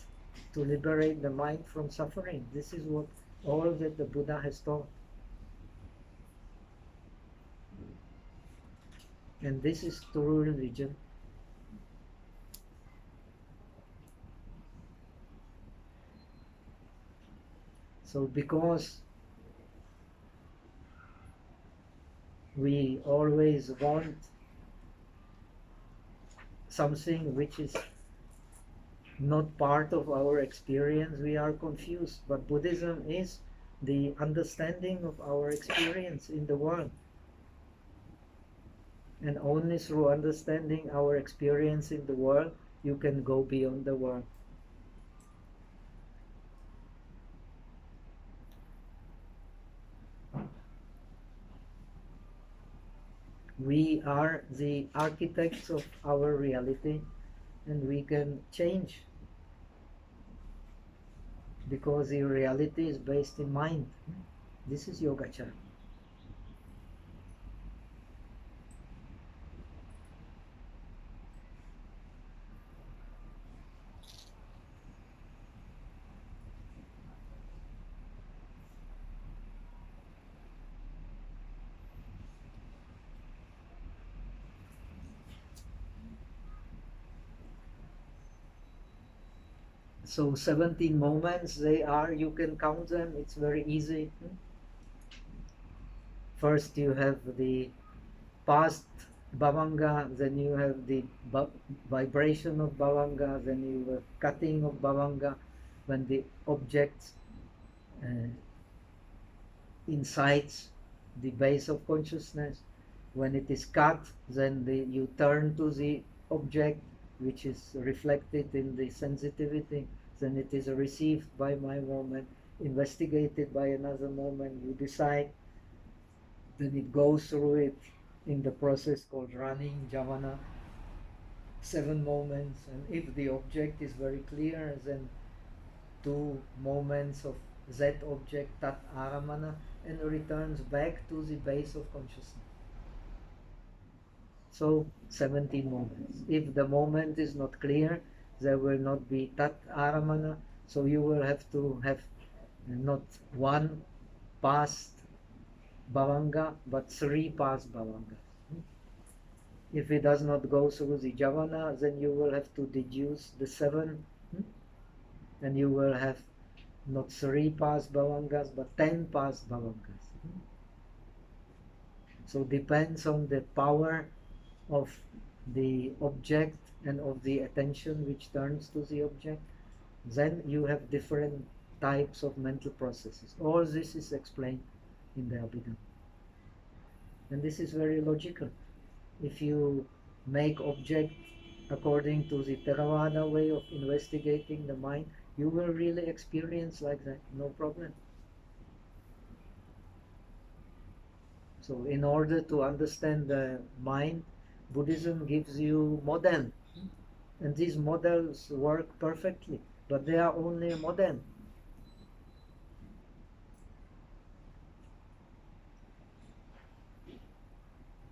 to liberate the mind from suffering. This is what all that the Buddha has taught. And this is true religion. So because we always want something which is not part of our experience, we are confused. But Buddhism is the understanding of our experience in the world. And only through understanding our experience in the world, you can go beyond the world. We are the architects of our reality, and we can change, because the reality is based in mind. This is Yogacara. So 17 moments, they are, you can count them, it's very easy. First you have the past bhavanga, then you have the vibration of bhavanga, then you have cutting of bhavanga, when the object incites the base of consciousness. When it is cut, then you turn to the object, which is reflected in the sensitivity, then it is received by my moment, investigated by another moment, you decide, then it goes through it in the process called running, javana, 7 moments, and if the object is very clear, then 2 moments of that object, tat aramana, and returns back to the base of consciousness. So 17 moments. If the moment is not clear, there will not be tat aramana, so you will have to have not 1 past bhavanga, but 3 past bhavangas. If it does not go through the javana, then you will have to deduce the 7 and you will have not 3 past bhavangas but 10 past bhavangas. So depends on the power of the object and of the attention which turns to the object. Then you have different types of mental processes. All this is explained in the Abhidharma. And this is very logical. If you make object according to the Theravada way of investigating the mind, you will really experience like that, no problem. So in order to understand the mind, Buddhism gives you model. And these models work perfectly, but they are only a model.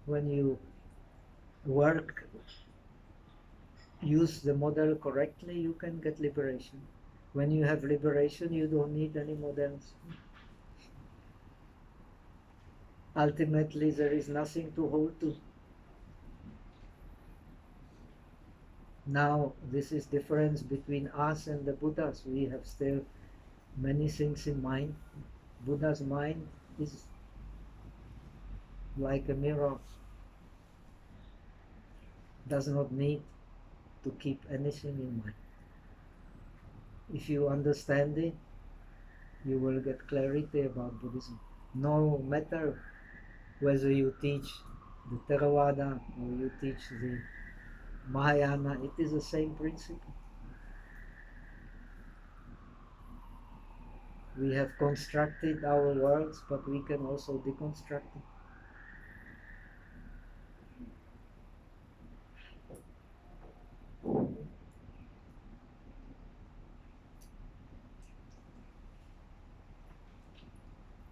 When you use the model correctly, you can get liberation. When you have liberation, you don't need any models. Ultimately, there is nothing to hold to. Now, this is difference between us and the Buddhas. We have still many things in mind. Buddha's mind is like a mirror. Does not need to keep anything in mind. If you understand it, you will get clarity about Buddhism. No matter whether you teach the Theravada or you teach the Mahayana, it is the same principle. We have constructed our worlds, but we can also deconstruct it.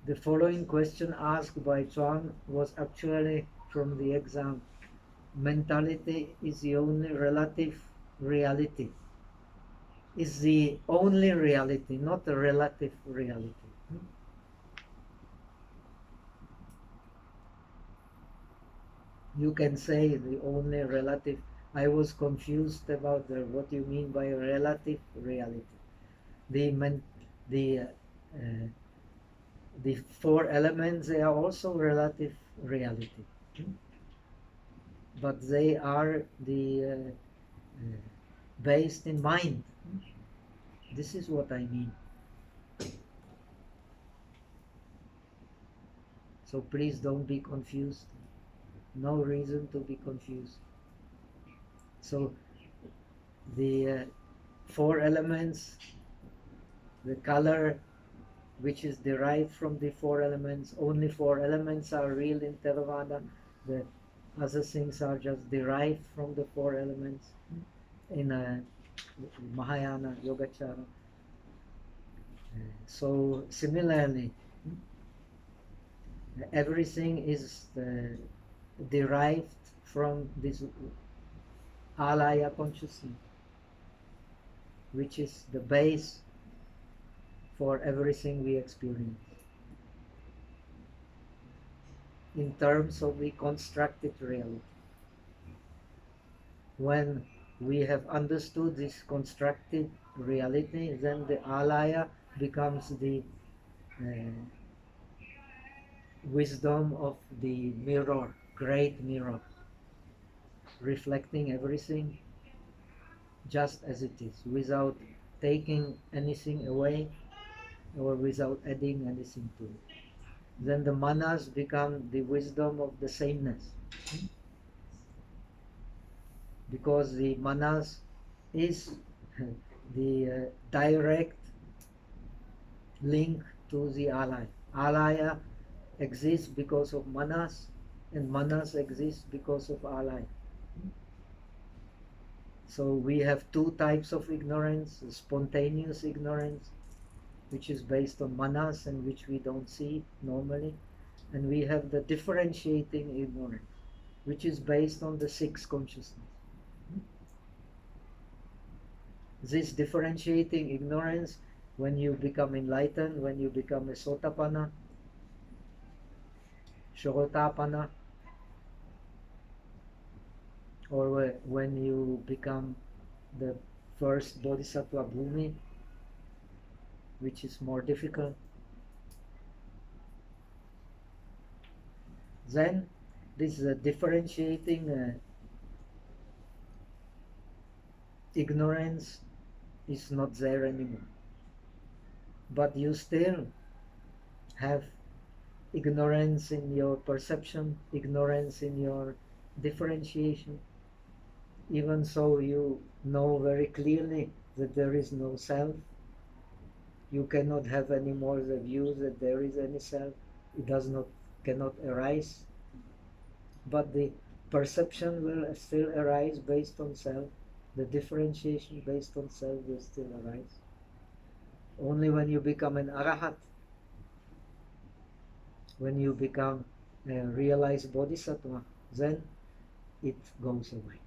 The following question asked by Chuang was actually from the exam. Mentality is the only relative reality. Is the only reality, not a relative reality. You can say the only relative. I was confused about what you mean by relative reality. The 4 elements, they are also relative reality, but they are based in mind. This is what I mean. So please don't be confused. No reason to be confused. So the 4 elements, the color which is derived from the 4 elements, only 4 elements are real in Theravada. The other things are just derived from the 4 elements in Mahayana Yogacara. So similarly, everything is derived from this alaya consciousness, which is the base for everything we experience. In terms of the constructed reality. When we have understood this constructed reality, then the alaya becomes the wisdom of the mirror, great mirror, reflecting everything just as it is, without taking anything away or without adding anything to it. Then the manas become the wisdom of the sameness, because the manas is the direct link to the alaya. Alaya exists because of manas, and manas exists because of alaya. So we have 2 types of ignorance: spontaneous ignorance, which is based on manas and which we don't see normally, and we have the differentiating ignorance, which is based on the 6 consciousness. This differentiating ignorance, when you become enlightened, when you become a Sotapanna, Shogotapana, or when you become the first Bodhisattva Bhumi, which is more difficult. Then this differentiating ignorance is not there anymore. But you still have ignorance in your perception, ignorance in your differentiation. Even so, you know very clearly that there is no self. You cannot have any more the view that there is any self. It cannot arise. But the perception will still arise based on self. The differentiation based on self will still arise. Only when you become an arahat, when you become a realized bodhisattva, then it goes away.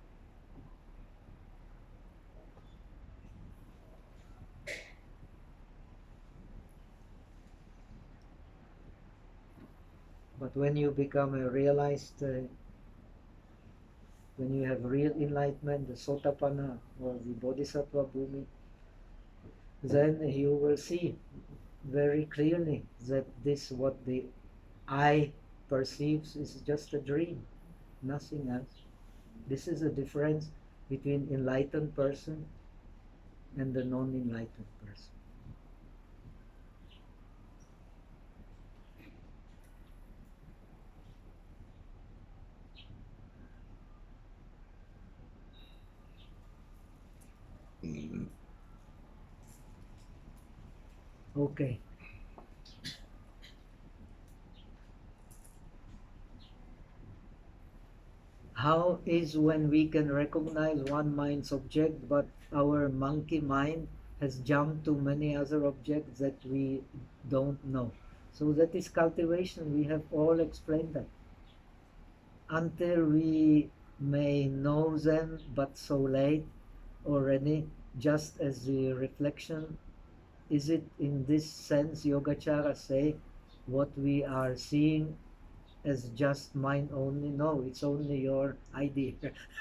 But when you become a realized, when you have real enlightenment, the Sotapanna or the Bodhisattva Bhumi, then you will see very clearly that this, what the I perceives, is just a dream, nothing else. This is a difference between enlightened person and the non-enlightened person. Okay. How is when we can recognize one mind's object, but our monkey mind has jumped to many other objects that we don't know? So that is cultivation. We have all explained that. Until we may know them, but so late already, just as the reflection. Is it in this sense Yogacara say what we are seeing as just mind only? No, it's only your idea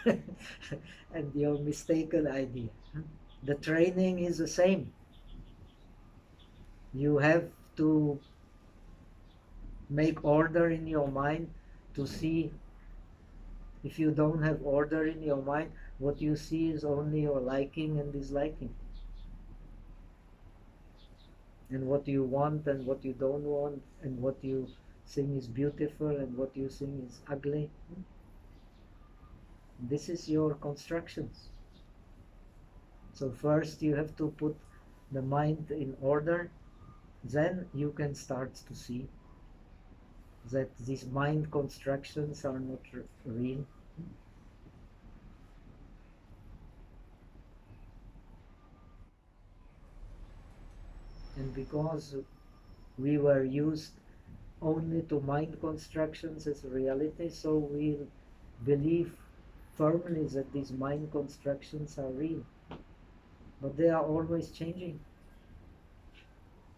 and your mistaken idea. The training is the same. You have to make order in your mind to see. If you don't have order in your mind, what you see is only your liking and disliking. And what you want and what you don't want, and what you think is beautiful and what you think is ugly. This is your constructions. So first you have to put the mind in order, then you can start to see that these mind constructions are not real. And because we were used only to mind constructions as reality, so we believe firmly that these mind constructions are real. But they are always changing.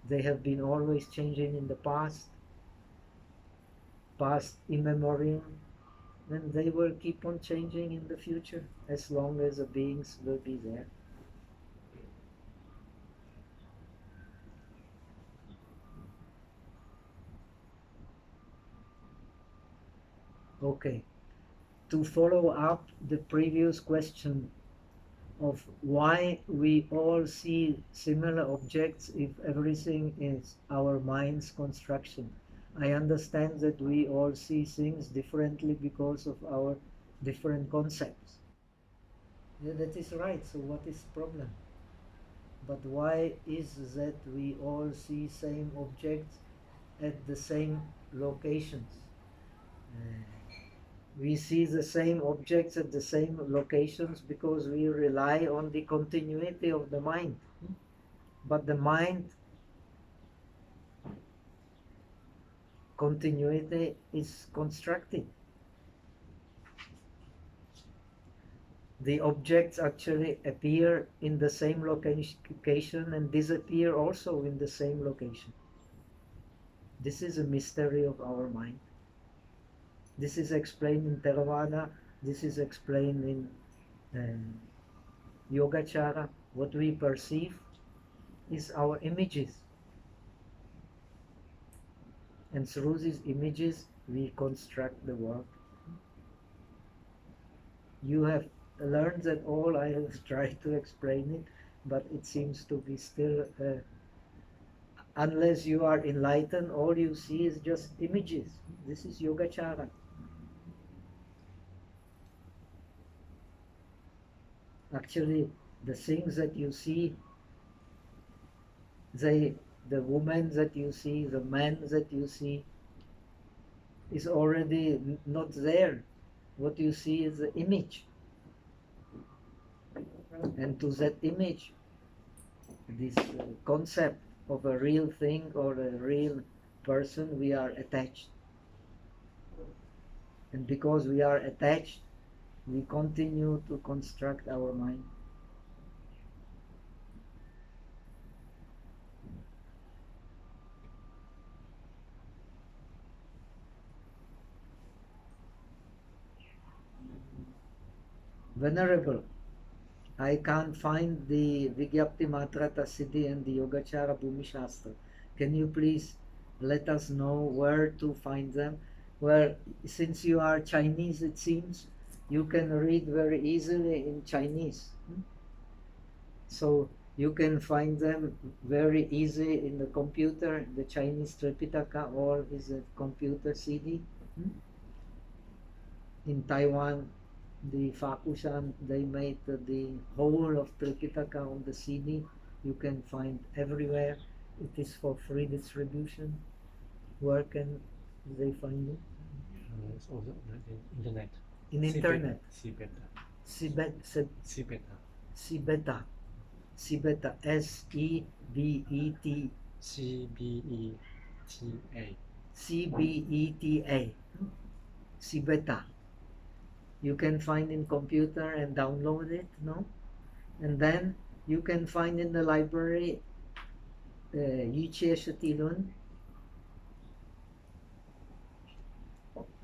They have been always changing in the past immemorial, and they will keep on changing in the future as long as the beings will be there. Okay, to follow up the previous question of why we all see similar objects if everything is our mind's construction. I understand that we all see things differently because of our different concepts. Yeah, that is right, so what is the problem? But why is that we all see same objects at the same locations? We see the same objects at the same locations because we rely on the continuity of the mind. But the mind continuity is constructed. The objects actually appear in the same location and disappear also in the same location. This is a mystery of our mind. This is explained in Theravada, this is explained in Yogacara. What we perceive is our images. And through these images, we construct the world. You have learned that all. I have tried to explain it, but it seems to be still, unless you are enlightened, all you see is just images. This is Yogacara. Actually, the things that you see, the woman that you see, the man that you see, is already not there. What you see is the image. And to that image, this concept of a real thing or a real person, we are attached. And because we are attached, we continue to construct our mind. Venerable, I can't find the Vigyapti Matrata Siddhi and the Yogacara Bhumi Shastra. Can you please let us know where to find them? Well, since you are Chinese, it seems, you can read very easily in Chinese. So you can find them very easy in the computer, the Chinese Tripitaka, or is a computer CD. In Taiwan, the Fakushan, they made the whole of Tripitaka on the CD. You can find everywhere. It is for free distribution. Where can they find it? It's also on the internet. In internet. Sibeta. Sibeta. Sibeta. S-E-B-E-T. C-B-E-T-A. C-B-E-T-A. Sibeta. You can find in computer and download it, no? And then you can find in the library Yichie Shatilun.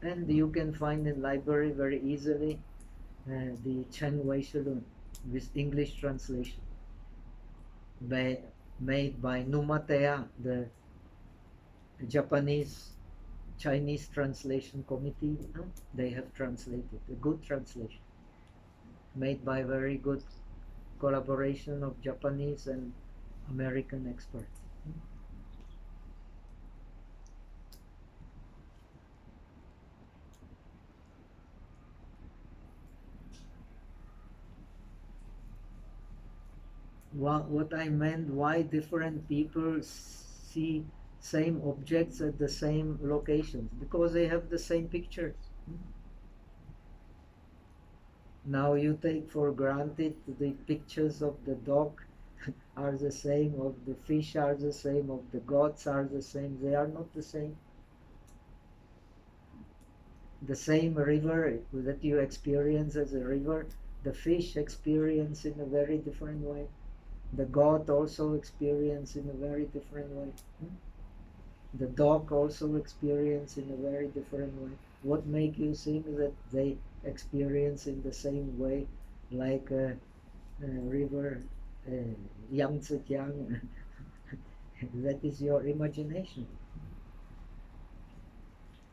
And you can find in library very easily the Chen Wei Shalun with English translation made by Numatea, the Japanese Chinese translation committee. They have translated a good translation made by very good collaboration of Japanese and American experts. What I meant, why different people see same objects at the same locations? Because they have the same pictures. Now you take for granted the pictures of the dog are the same, of the fish are the same, of the gods are the same. They are not the same. The same river that you experience as a river, the fish experience in a very different way. The god also experience in a very different way. The dog also experience in a very different way. What make you think that they experience in the same way, like a river Yangtze Kiang? That is your imagination.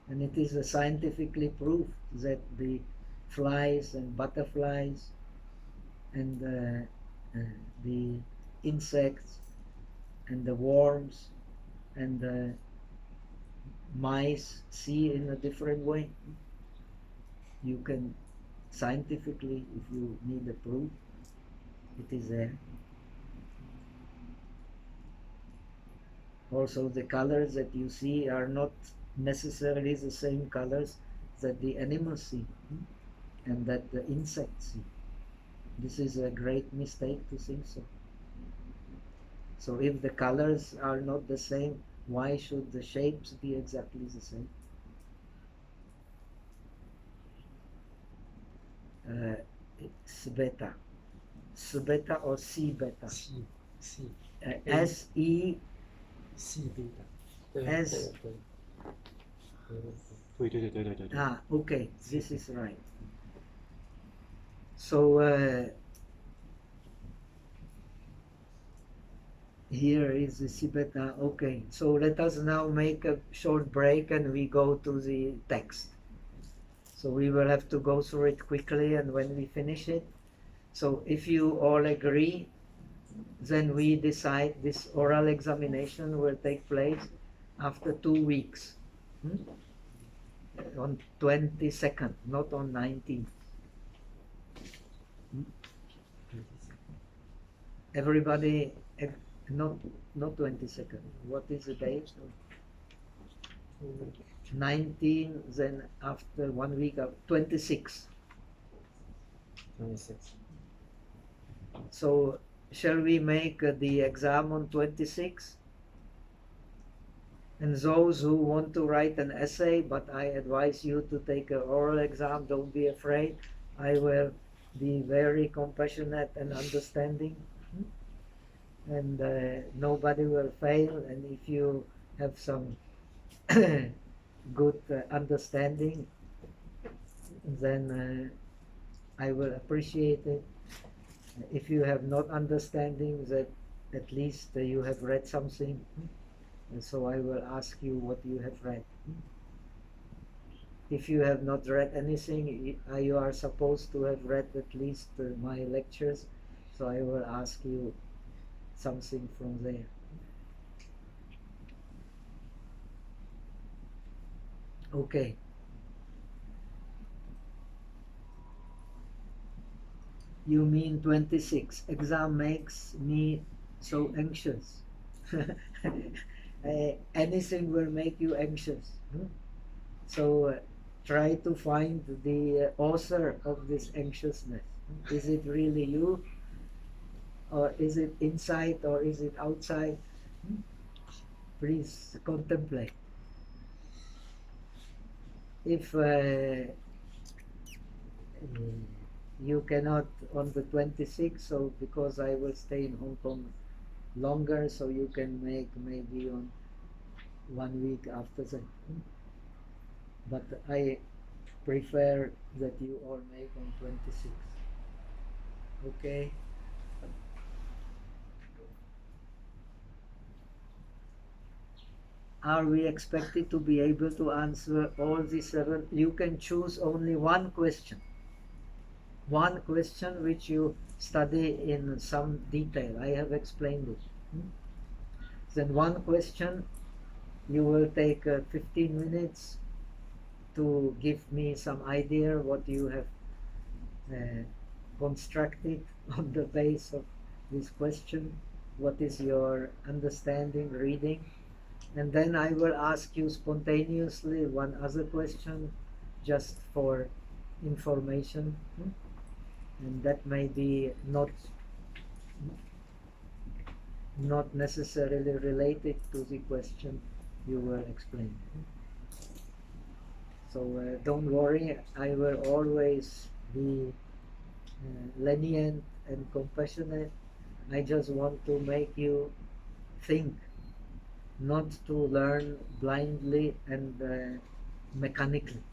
And it is scientifically proved that the flies and butterflies and the insects and the worms and the mice see in a different way. You can scientifically, if you need a proof, it is there. Also, the colors that you see are not necessarily the same colors that the animals see and that the insects see. This is a great mistake to think so. So if the colors are not the same, why should the shapes be exactly the same? Sveta. Sveta or C-beta? S-E... C-beta. S... okay, this is right. So Here is the Sibeta. Okay, so let us now make a short break and we go to the text. So we will have to go through it quickly, and when we finish it, so if you all agree, then we decide this oral examination will take place after 2 weeks. On 22nd, not on 19th. Everybody, not 22nd. What is the date? 19, then after 1 week, 26. 26. So shall we make the exam on 26? And those who want to write an essay, but I advise you to take an oral exam, don't be afraid. I will be very compassionate and understanding. And nobody will fail. And if you have some good understanding, then I will appreciate it. If you have not understanding, that at least you have read something. And so I will ask you what you have read. If you have not read anything, you are supposed to have read at least my lectures. So I will ask you something from there. Okay. You mean 26. Exam makes me so anxious. Anything will make you anxious. So try to find the author of this anxiousness. Is it really you? Or is it inside or is it outside? Please contemplate. If you cannot on the 26th, so because I will stay in Hong Kong longer, so you can make maybe on 1 week after that. But I prefer that you all make on 26th. Okay? Are we expected to be able to answer all the 7? You can choose only one question. One question which you study in some detail. I have explained it. Then one question, you will take 15 minutes to give me some idea what you have constructed on the base of this question. What is your understanding, reading? And then I will ask you spontaneously one other question just for information. And that may be not necessarily related to the question you will explain. So don't worry, I will always be lenient and compassionate. I just want to make you think, not to learn blindly and mechanically.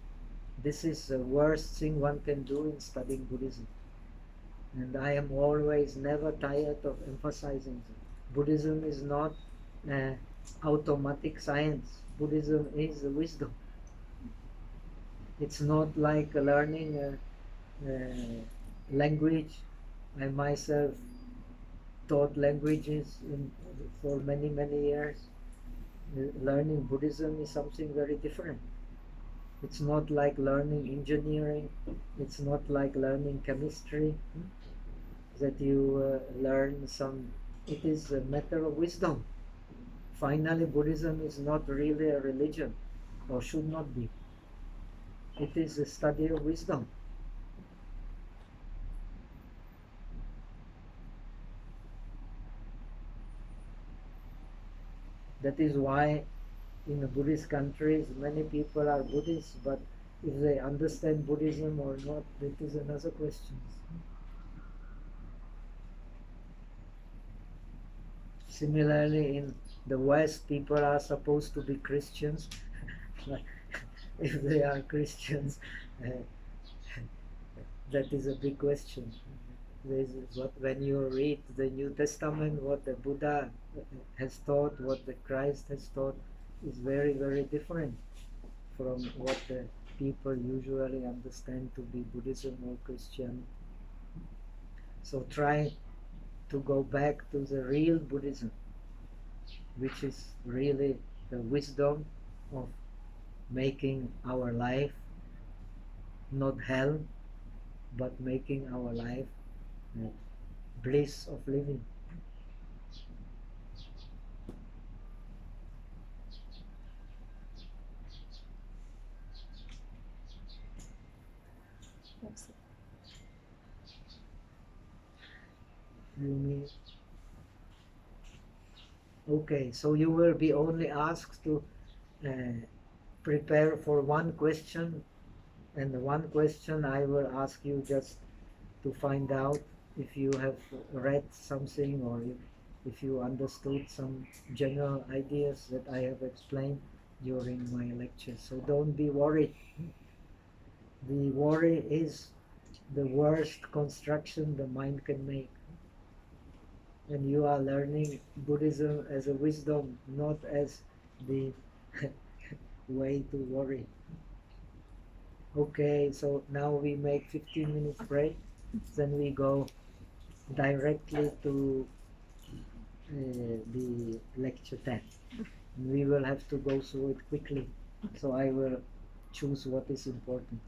This is the worst thing one can do in studying Buddhism. And I am always never tired of emphasizing that. Buddhism is not automatic science. Buddhism is wisdom. It's not like learning a language. I myself taught languages for many, many years. Learning Buddhism is something very different. It's not like learning engineering. It's not like learning chemistry. That you learn some. It is a matter of wisdom. Finally, Buddhism is not really a religion, or should not be. It is a study of wisdom. That is why in the Buddhist countries many people are Buddhists, but if they understand Buddhism or not, that is another question. Similarly, in the West, people are supposed to be Christians. If they are Christians, that is a big question. This is what, when you read the New Testament, what the Buddha has taught, what the Christ has taught, is very, very different from what the people usually understand to be Buddhism or Christianity. So try to go back to the real Buddhism, which is really the wisdom of making our life not hell, but making our life bliss of living. You mean? Okay, so you will be only asked to prepare for one question, and the one question I will ask you just to find out if you have read something or if you understood some general ideas that I have explained during my lecture. So don't be worried. The worry is the worst construction the mind can make. And you are learning Buddhism as a wisdom, not as the way to worry. Okay, so now we make 15 minutes break, then we go directly to the lecture 10. And we will have to go through it quickly, so I will choose what is important.